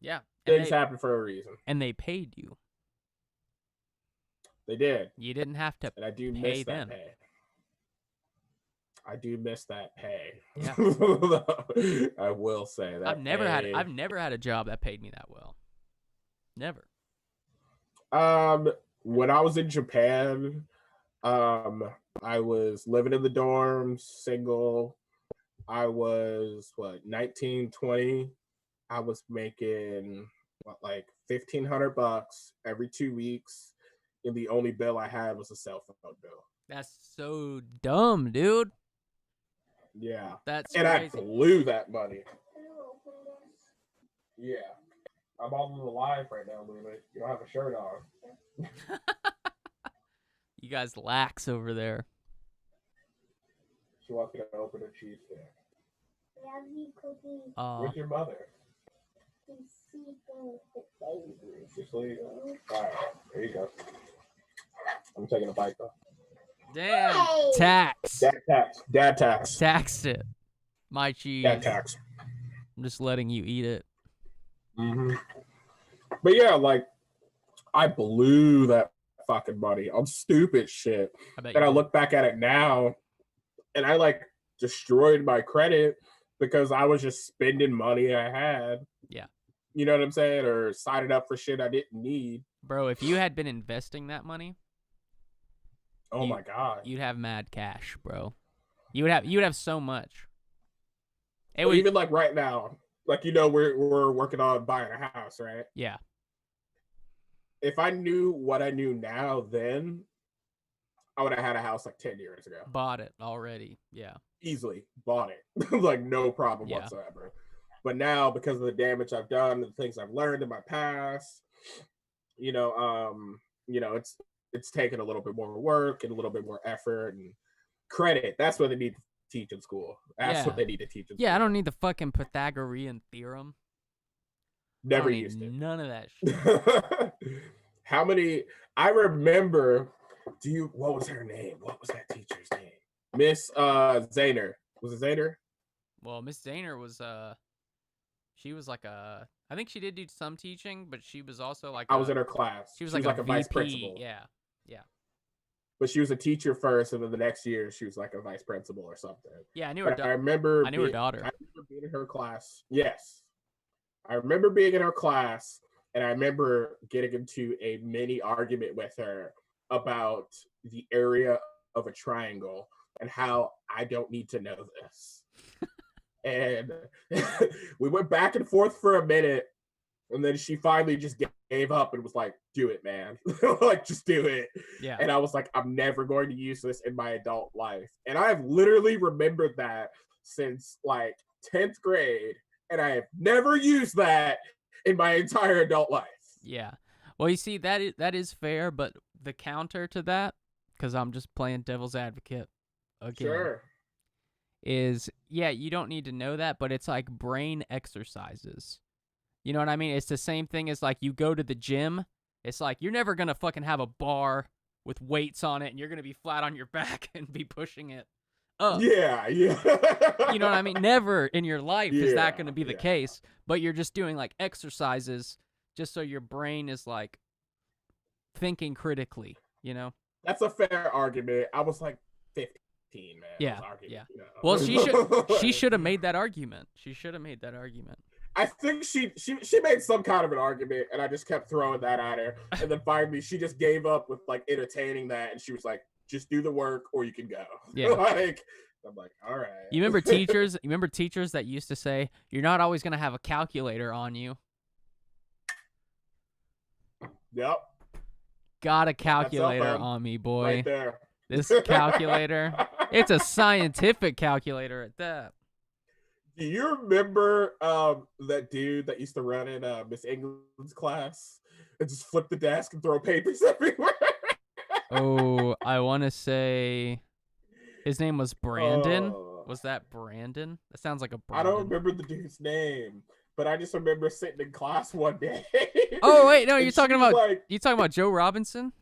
Yeah. Things happen for a reason. And they paid you. They did. You didn't have to and I do pay miss them. That pay. I do miss that pay. Yeah. I will say that. I've never had a job that paid me that well. Never. When I was in Japan, I was living in the dorms, single. I was 19, 20. I was making like $1,500 every 2 weeks, and the only bill I had was a cell phone bill. That's so dumb, dude. Yeah, that's and crazy. I blew that money. Yeah, I'm on the live right now, Luna. You don't have a shirt on. You guys lax over there. She wants me to open a cheese stick. Where's your mother? She's asleep. All right, there you go. I'm taking a bite though. Damn. Tax. Dad tax. Taxed it. My cheese. Dad tax. I'm just letting you eat it. Mm-hmm. But yeah, like, I blew that fucking money on stupid shit. I bet And you I did. look back at it now, and I like destroyed my credit because I was just spending money I had. Yeah. You know what I'm saying? Or signing up for shit I didn't need. Bro, if you had been investing that money, Oh you, my God. you'd have mad cash, bro. You'd have so much. It Well, would, even like right now, like we're working on buying a house, right? yeah. If I knew what I knew now then, I would have had a house like 10 years ago. Bought it already. Yeah. Easily bought it. Like no problem Yeah. whatsoever. But now, because of the damage I've done, the things I've learned in my past, it's taken a little bit more work and a little bit more effort and credit. That's what they need to teach in school. That's what they need to teach in school. Yeah, I don't need the fucking Pythagorean theorem. Never used it. None of that shit. How many? I remember. What was her name? What was that teacher's name? Miss Zahner. Was it Zahner? Well, Miss Zahner was she was like I think she did do some teaching, but she was also like I was in her class. She was like a VP, vice principal. Yeah. But she was a teacher first, and then the next year she was like a vice principal or something. Yeah, I knew her. her. I remember. I knew her daughter. I remember being in her class. Yes, I remember being in her class, and I remember getting into a mini argument with her about the area of a triangle and how I don't need to know this. And we went back and forth for a minute, and then she finally just gave up and was like, do it, man. Like, just do it. Yeah. And I was like, I'm never going to use this in my adult life. And I've literally remembered that since like 10th grade, and I have never used that in my entire adult life. Yeah. Well, you see, that is fair, but the counter to that, because I'm just playing devil's advocate again, Sure. is, yeah, you don't need to know that, but it's like brain exercises. You know what I mean? It's the same thing as like you go to the gym. It's like you're never going to fucking have a bar with weights on it and you're going to be flat on your back and be pushing it up. Yeah. You know what I mean? Never in your life is that going to be the case, but you're just doing like exercises just so your brain is like thinking critically, you know? That's a fair argument. I was like 15, man. Yeah. Yeah. Well, she should have made that argument. She should have made that argument. I think she made some kind of an argument, and I just kept throwing that at her. And then finally, she just gave up with like entertaining that, and she was like, "Just do the work, or you can go." Yeah. Like, I'm like, all right. You remember teachers? You remember teachers that used to say, "You're not always gonna have a calculator on you." Yep. Got a calculator on me, boy. Right there. This calculator. It's a scientific calculator at that. Do you remember that dude that used to run in Miss England's class and just flip the desk and throw papers everywhere? Oh, I want to say his name was Brandon. Was that Brandon? That sounds like a Brandon. I don't remember the dude's name, but I just remember sitting in class one day. Oh wait, no, you're talking about Joe Robinson?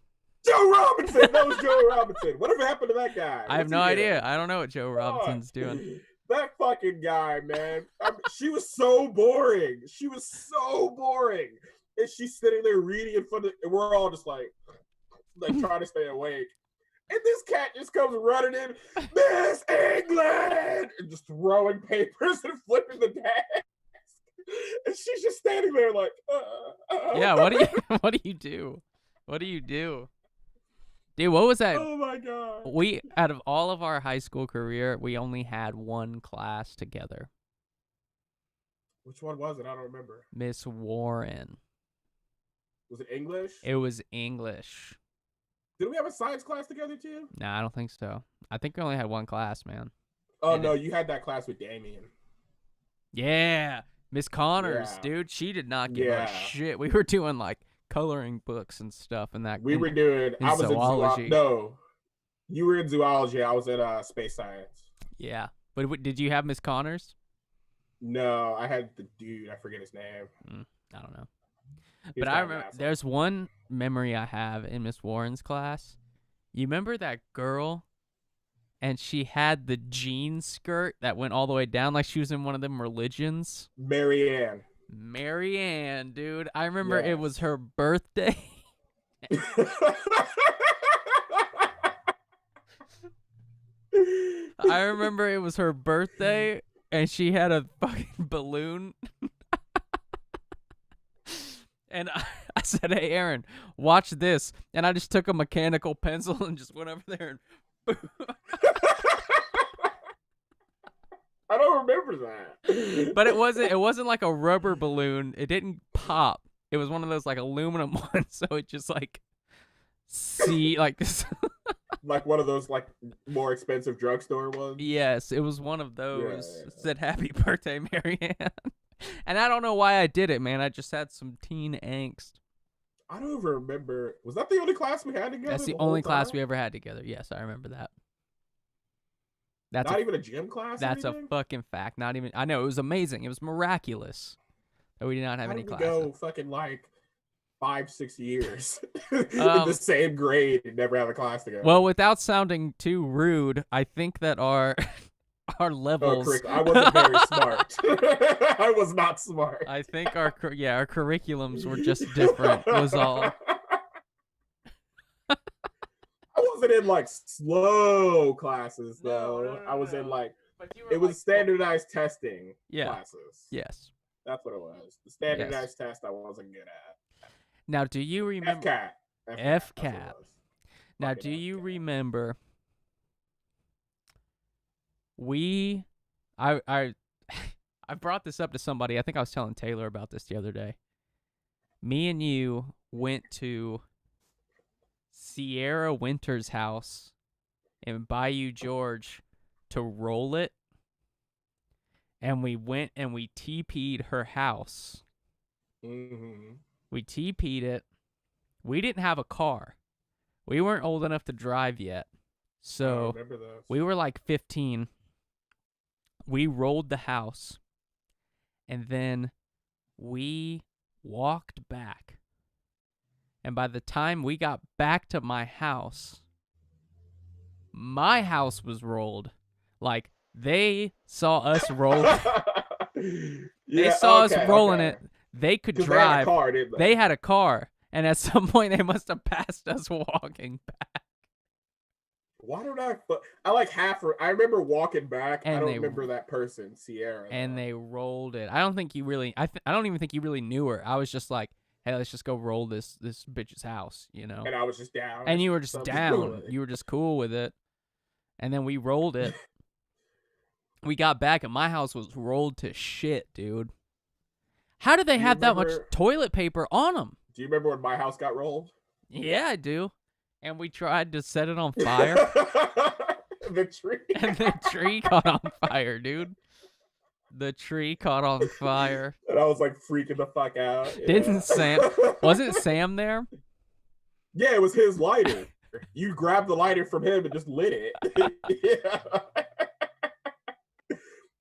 Joe Robinson! That was Joe Robinson. Whatever happened to that guy? I have no idea. I don't know what Joe Robinson's doing. That fucking guy, man. She was so boring. She was so boring. And she's sitting there reading in front of, and we're all just like trying to stay awake. And this cat just comes running in, Miss England, and just throwing papers and flipping the desk. And she's just standing there like, Yeah, what do you do? What do you do? Dude, what was that? Oh my God. Out of all of our high school career, we only had one class together. Which one was it? I don't remember. Miss Warren. Was it English? It was English. Did we have a science class together too? No, I don't think so. I think we only had one class, man. Oh, no, you had that class with Damien. Yeah. Miss Connors, dude. She did not give a shit. We were doing like coloring books and stuff and that. We were doing, I was zoology. in no, you were in zoology. I was in space science. Yeah. But did you have Miss Connors? No, I had the dude. I forget his name. I don't know. But I remember there's one memory I have in Miss Warren's class. You remember that girl? And she had the jean skirt that went all the way down like she was in one of them religions. Marianne, dude. I remember it was her birthday. I remember it was her birthday, and she had a fucking balloon. And I said, "Hey, Aaron, watch this." And I just took a mechanical pencil and just went over there and I don't remember that. but it wasn't like a rubber balloon. It didn't pop. It was one of those like aluminum ones, so it just like like like one of those like more expensive drugstore ones. yes, it was one of those. Yeah. It said "Happy Birthday, Marianne." And I don't know why I did it, man. I just had some teen angst. I don't even remember. Was that the only class we had together? That's the only class we ever had together. Yes, I remember that. That's not even a gym class. That's a fucking fact. Not even. I know, it was amazing. It was miraculous that we did not have any classes. Go fucking like 5-6 years in the same grade and never have a class together. Well, without sounding too rude, I think that our levels. Oh, I wasn't very smart. I was not smart. I think our curriculums were just different. Was all. I wasn't in like slow classes though. No. I was in like it was like, standardized testing classes. Yes. That's what it was. The standardized test I wasn't good at. Now, do you remember FCAT? Now, do you remember I brought this up to somebody. I think I was telling Taylor about this the other day. Me and you went to Sierra Winter's house in Bayou George to roll it, and we went and we TP'd her house. Mm-hmm. We TP'd it. We didn't have a car. We weren't old enough to drive yet, so we were like 15. We rolled the house, and then we walked back. And by the time we got back to my house was rolled. Like, they saw us roll. They saw us rolling it. They could drive. They had a car, didn't they? They had a car. And at some point, they must have passed us walking back. Why don't I like I remember walking back. And I don't remember that person, Sierra. And they rolled it. I don't think you really, I don't even think you really knew her. I was just like, hey, let's just go roll this bitch's house, you know? And I was just down. And you were just down. You were just cool with it. And then we rolled it. We got back, and my house was rolled to shit, dude. How did they have that much toilet paper on them? Do you remember when my house got rolled? Yeah, I do. And we tried to set it on fire. The tree. And the tree caught on fire, dude. The tree caught on fire. And I was like freaking the fuck out. Didn't Sam? Wasn't Sam there? Yeah, it was his lighter. You grabbed the lighter from him and just lit it. Yeah.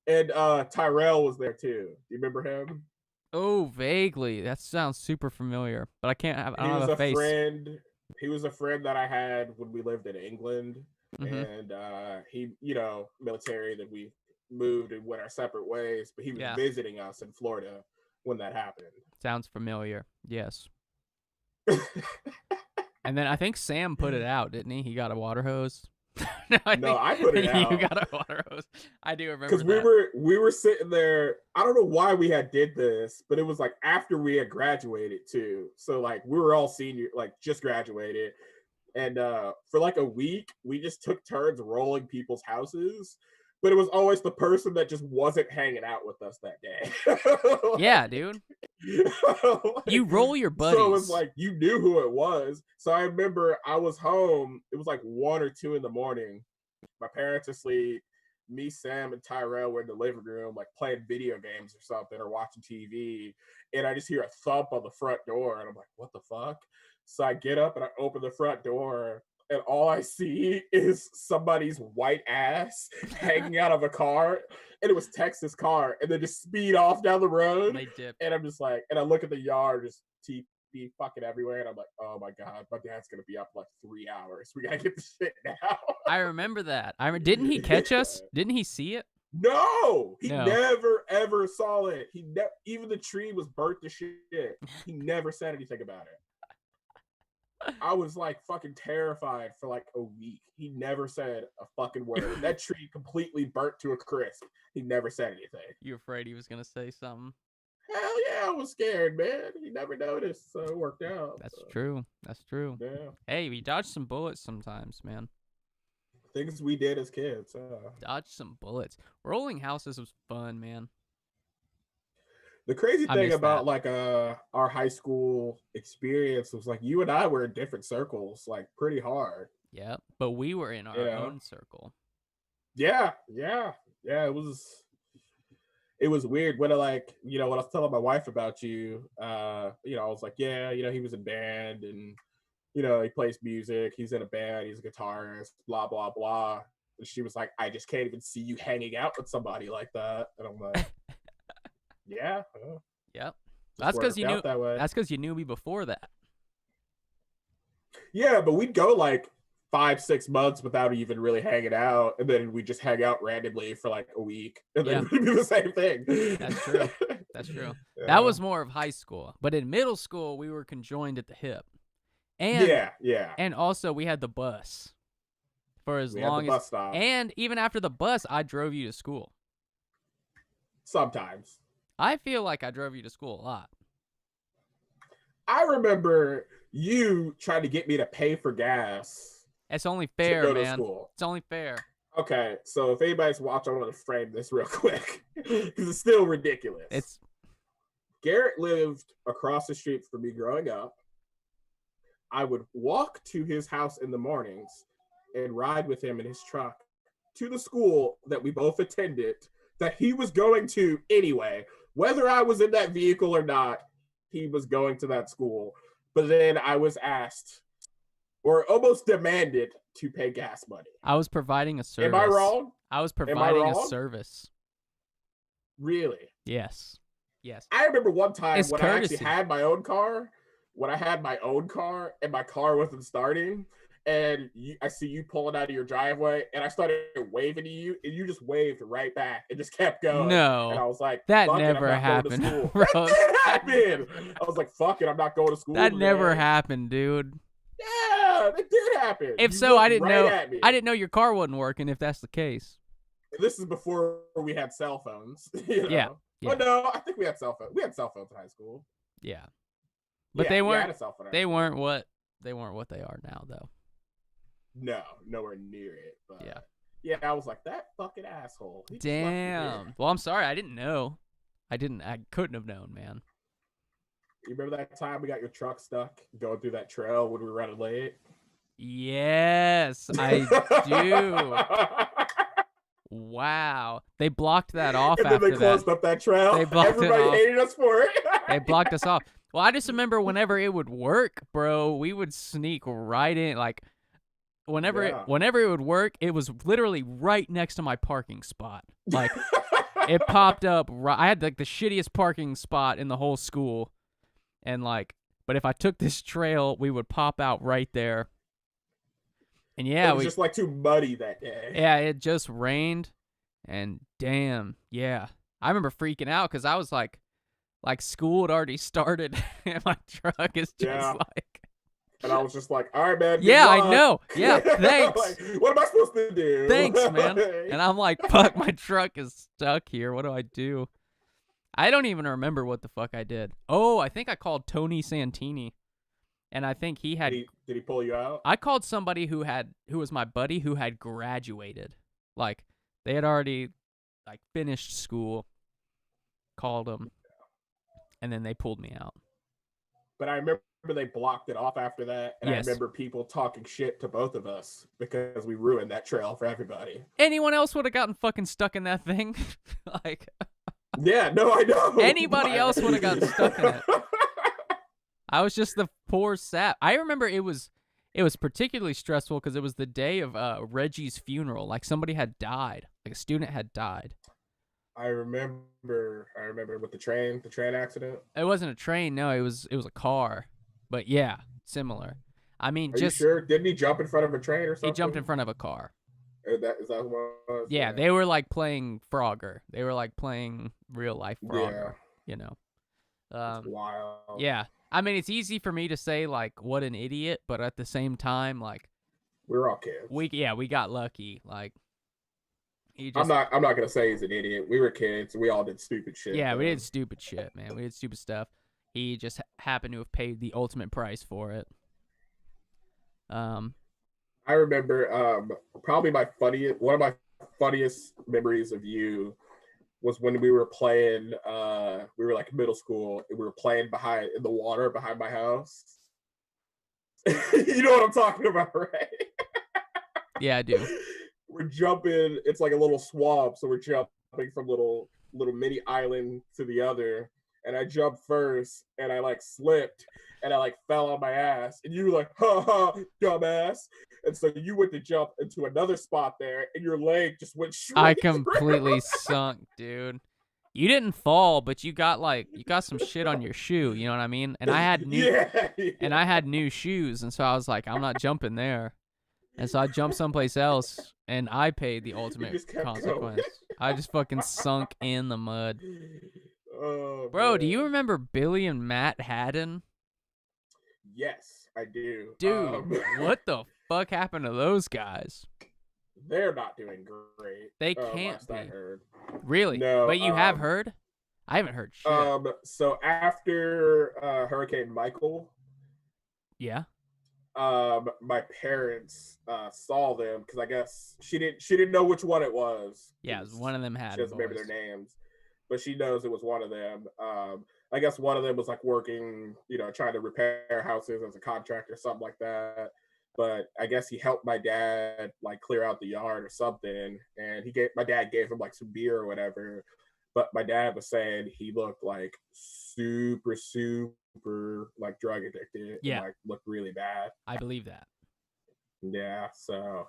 And Tyrell was there too. Do you remember him? Oh, vaguely. That sounds super familiar, but I don't have a face. He was a friend that I had when we lived in England, and he, military. Then we moved and went our separate ways. But he was visiting us in Florida when that happened. Sounds familiar. Yes. And then I think Sam put it out, didn't he? He got a water hose. I put it out. You got a water hose. I do remember that. Because we were sitting there. I don't know why we did this, but it was like after we had graduated too. So like we were all senior, like just graduated, and for like a week we just took turns rolling people's houses. But it was always the person that just wasn't hanging out with us that day. Yeah, dude. You roll your buddies. So it was like you knew who it was. So I remember I was home. It was like 1 or 2 in the morning. My parents asleep. Me, Sam, and Tyrell were in the living room, like playing video games or something, or watching TV. And I just hear a thump on the front door, and I'm like, "What the fuck?" So I get up and I open the front door. And all I see is somebody's white ass hanging out of a car. And it was Texas car. And they just speed off down the road. They dip. And I'm just like, and I look at the yard, just TP fucking everywhere. And I'm like, oh my God, my dad's going to be up like 3 hours. We got to get this shit now. I remember that. Didn't he catch us? Didn't he see it? No, he never, ever saw it. Even the tree was burnt to shit. He never said anything about it. I was like fucking terrified for like a week. He never said a fucking word. That tree completely burnt to a crisp. He never said anything. You afraid he was gonna say something? Hell yeah, I was scared, man. He never noticed, so it worked out. That's So, true. That's true. yeah. Hey, we dodged some bullets sometimes, man. Things we did as kids. Dodged some bullets. Rolling houses was fun, man. The crazy I thing miss about that. like our high school experience was like you and I were in different circles, like pretty hard. Yep. But we were in our You know? own circle. Yeah. It was weird when I like, when I was telling my wife about you, I was like, yeah, he was in band and he plays music, he's in a band, he's a guitarist, blah blah blah. And she was like, I just can't even see you hanging out with somebody like that. And I'm like, yeah, Yep. just That's because worked you knew. out that way. That's because you knew me before that. Yeah, but we'd go like 5-6 months without even really hanging out, and then we just hang out randomly for like a week, and then we'd do the same thing. That's true. That's true. Yeah. That was more of high school, but in middle school we were conjoined at the hip, and yeah. and also we had the bus for as We long had the as, bus stop. and even after the bus, I drove you to school. Sometimes I feel like I drove you to school a lot. I remember you trying to get me to pay for gas. It's only fair, to go man. To school. It's only fair. Okay, so if anybody's watching, I'm going to frame this real quick because it's still ridiculous. Garrett lived across the street from me growing up. I would walk to his house in the mornings and ride with him in his truck to the school that we both attended, that he was going to anyway. Whether I was in that vehicle or not, he was going to that school. But then I was asked, or almost demanded, to pay gas money. I was providing a service. Am I wrong? I was providing a service. Really? Yes. I remember one time it's when courtesy. I actually had my own car, and my car wasn't starting, and I see you pulling out of your driveway, and I started waving to you, and you just waved right back and just kept going. No. And I was like, that fuck never it, I'm not happened. Going to school. Bro. That did happen. I was like, fuck it, I'm not going to school. That today. never happened, dude. Yeah, it did happen. If you so, I didn't right know. I didn't know your car wasn't working. If that's the case. This is before we had cell phones. Yeah. Oh no, I think we had cell phones. We had cell phones in high school. Yeah. But they weren't. They weren't what they are now, though. No, nowhere near it. But yeah, I was like, that fucking asshole. Damn. Well, I'm sorry. I didn't know. I couldn't have known, man. You remember that time we got your truck stuck going through that trail when we were running late? Yes, I do. Wow. They blocked that off and after then they closed up that trail. They blocked Everybody it off. hated us for it. They blocked us off. Well, I just remember whenever it would work, bro, we would sneak right in. Like, whenever it would work, it was literally right next to my parking spot. Like, it popped up. I had like the shittiest parking spot in the whole school. And like, but if I took this trail, we would pop out right there. And yeah, it was just like too muddy that day. Yeah, it just rained, and damn, yeah, I remember freaking out because I was like school had already started, and my truck is just like. And I was just like, all right, man. Yeah, I know. Yeah, thanks. Like, what am I supposed to do? Thanks, man. And I'm like, fuck, my truck is stuck here. What do I do? I don't even remember what the fuck I did. Oh, I think I called Tony Santini. And I think he had. Did he pull you out? I called somebody who was my buddy who had graduated. Like, they had already like finished school. Called him, and then they pulled me out. But I remember they blocked it off after that, and yes. I remember people talking shit to both of us because we ruined that trail for everybody. Anyone else would have gotten fucking stuck in that thing, like. Yeah, no, I know. Anybody else would have gotten stuck in it. I was just the poor sap. I remember it was particularly stressful because it was the day of Reggie's funeral. Like, somebody had died. Like, a student had died. I remember with the train accident. It wasn't a train, no, it was a car. But yeah, similar. I mean, Are you sure? Didn't he jump in front of a train or something? He jumped in front of a car. Is that what it was? Yeah, they were like playing Frogger. They were like playing real life Frogger. You know. That's wild. Yeah. I mean, it's easy for me to say like, what an idiot, but at the same time, like, We're all kids. we got lucky. Like, he I'm just, not gonna say he's an idiot. We were kids. We all did stupid shit. yeah, we man. did stupid shit, man. We did stupid stuff. He just happened to have paid the ultimate price for it. I remember probably one of my funniest memories of you was when we were playing we were like middle school and we were playing in the water behind my house. You know what I'm talking about, right? Yeah, I do. We're jumping, it's like a little swamp, so we're jumping from little mini island to the other. And I jumped first and I like slipped and I like fell on my ass. And you were like, ha ha, dumbass. And so you went to jump into another spot there and your leg just went straight. I completely sunk, dude. You didn't fall, but you got some shit on your shoe, you know what I mean? And I had new shoes, and so I was like, I'm not jumping there. And so I jumped someplace else, and I paid the ultimate consequence. I just fucking sunk in the mud. Oh, bro, man. Do you remember Billy and Matt Haddon? Yes, I do. Dude, what the fuck happened to those guys? They're not doing great. They can't last be. I heard. Really? No, But you have heard? I haven't heard shit. So after Hurricane Michael, Yeah. My parents saw them because I guess she didn't know which one it was. Yeah, it was one of them had. She doesn't remember their names, but she knows it was one of them. I guess one of them was like working, trying to repair houses as a contractor or something like that. But I guess he helped my dad like clear out the yard or something, and my dad gave him like some beer or whatever. But my dad was saying he looked like super like drug addicted. Yeah, and, like looked really bad. I believe that. Yeah, so.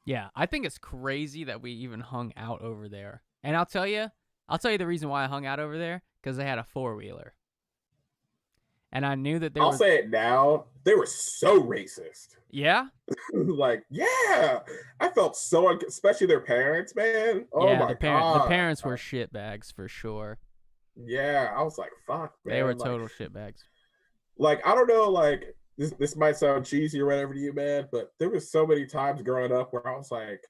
Yeah, I think it's crazy that we even hung out over there. And I'll tell you the reason why I hung out over there, because they had a 4-wheeler. And I knew that I'll say it now. They were so racist. Yeah? Like, yeah. I felt so, especially their parents, man. Oh my God. The parents were shitbags for sure. Yeah, I was like, fuck, man. They were total shitbags. Like, I don't know, like, this might sound cheesy or whatever to you, man, but there was so many times growing up where I was like,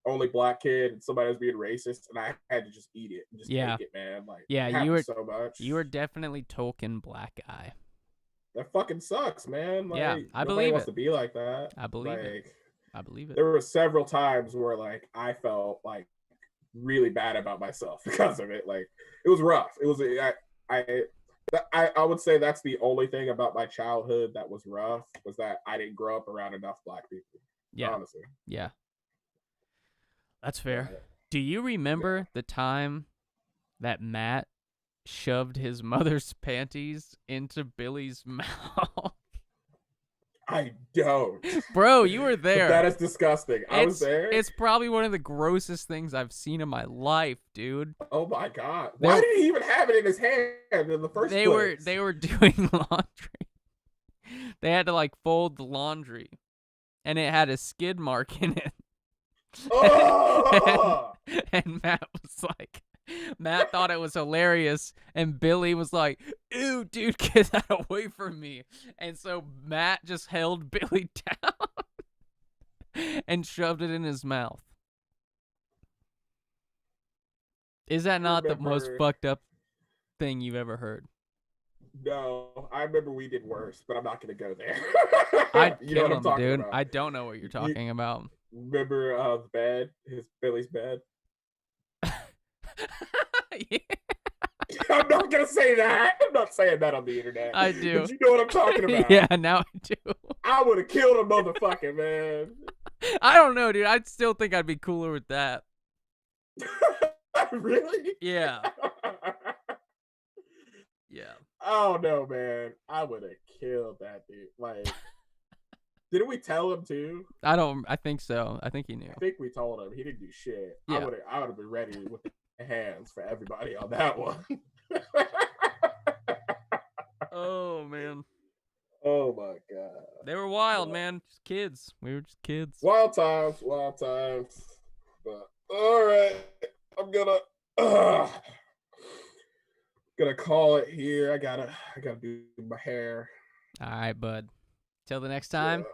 only black kid and somebody was being racist, and I had to just eat it and just take it, man. Like, yeah, you were so much. You were definitely token black guy. That fucking sucks, man. Like, yeah, I nobody believe wants it. to be like that. I believe like, it. I believe it. There were several times where like I felt like really bad about myself because of it. Like, it was rough. It was I would say that's the only thing about my childhood that was rough, was that I didn't grow up around enough black people. Yeah. Honestly. Yeah. That's fair. Yeah. Do you remember the time that Matt shoved his mother's panties into Billy's mouth? I don't. Bro, you were there. That is disgusting. I was there. It's probably one of the grossest things I've seen in my life, dude. Oh my God. Why did he even have it in his hand in the first place? They were doing laundry. They had to like fold the laundry, and it had a skid mark in it. Oh! and Matt thought it was hilarious, and Billy was like, ew, dude, get that away from me. And so Matt just held Billy down and shoved it in his mouth. Is that not the most fucked up thing you've ever heard? No, I remember we did worse, but I'm not going to go there. I'd kill him, dude. About. I don't know what you're talking about. Remember the bed? Billy's bed? Yeah. I'm not gonna say that. I'm not saying that on the internet. I do. But you know what I'm talking about. Yeah, now I do. I would have killed a motherfucker, man. I don't know, dude. I'd still think I'd be cooler with that. Really? Yeah. Yeah. Oh no, man. I would have killed that dude. Like, didn't we tell him too? I think so. I think he knew. I think we told him. He didn't do shit. Yeah. I would have been ready with the hands for everybody on that one. Oh man. Oh my God. They were wild, man. Just kids. We were just kids. Wild times. But all right, I'm gonna. gonna call it here. I gotta do my hair. All right, bud. Till the next Yeah. time.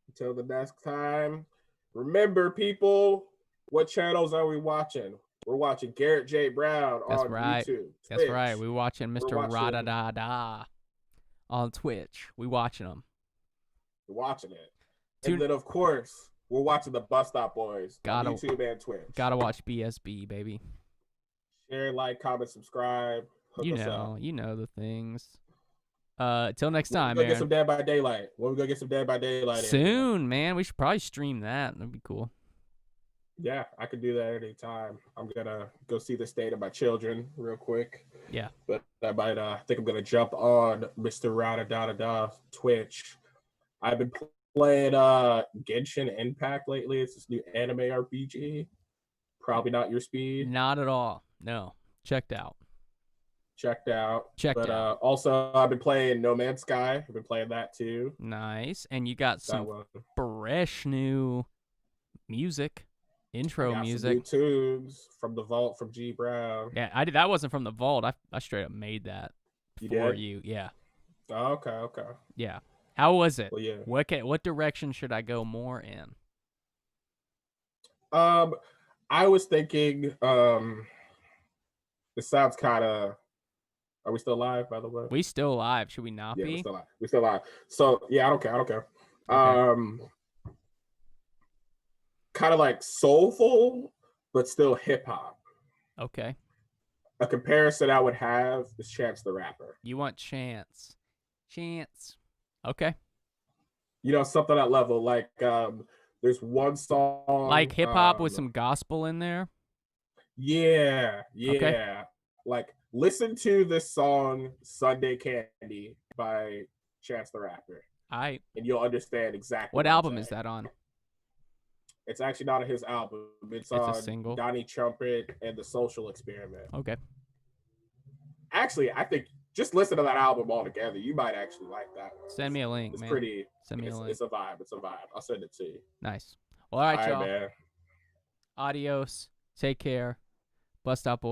Until the next time. Remember, people, what channels are we watching? We're watching Garrett J. Brown That's on right. YouTube. That's Twitch. right. We watching We're Mr. watching- Radadada on Twitch. We watching him. We're watching it. Tune- And then, of course, we're watching the Bus Stop Boys Gotta- on YouTube and Twitch. Gotta watch BSB, baby. Share, like, comment, subscribe. Hook You us know, up. you know the things. Till next When time, we go get man. some Dead by Daylight. When we go get some Dead by Daylight. Soon, man. We should probably stream that. That'd be cool. Yeah, I could do that anytime. I'm gonna go see the state of my children real quick. Yeah. But I might think I'm gonna jump on Mr. Rada Twitch. I've been playing Genshin Impact lately. It's this new anime RPG. Probably not your speed. Not at all. No. Checked out. Checked out. Checked but out. Also I've been playing No Man's Sky. I've been playing that too. Nice. And you got That some one. fresh new music. Intro Got some music. new tunes from the vault from G Brown. Yeah, I did. That wasn't from the vault. I straight up made that You for did? you. Yeah, Oh, okay. yeah. How was it? Well, yeah. What direction should I go more in? I was thinking, it sounds kind of. Are we still live? By the way, We still live? Should we not yeah, be? we're still live. We're still live. So yeah, I don't care. Okay. Kind of like soulful, but still hip hop. Okay. A comparison I would have is Chance the Rapper. You want Chance? Chance. Okay. You know, something at that level. Like, there's one song Like hip hop with some gospel in there. Yeah. Okay. Like, listen to this song "Sunday Candy" by Chance the Rapper, And you'll understand exactly what I'm album saying. is that on? It's actually not on his album. It's a on single? Donnie Trumpet and the Social Experiment. Okay. Actually, I think just listen to that album altogether. You might actually like that one. Send me a link, It's man. pretty. Send me a link. It's a vibe. It's a vibe. I'll send it to you. Nice. Well, all right, y'all. man. Adios. Take care. Bus Stop Boys.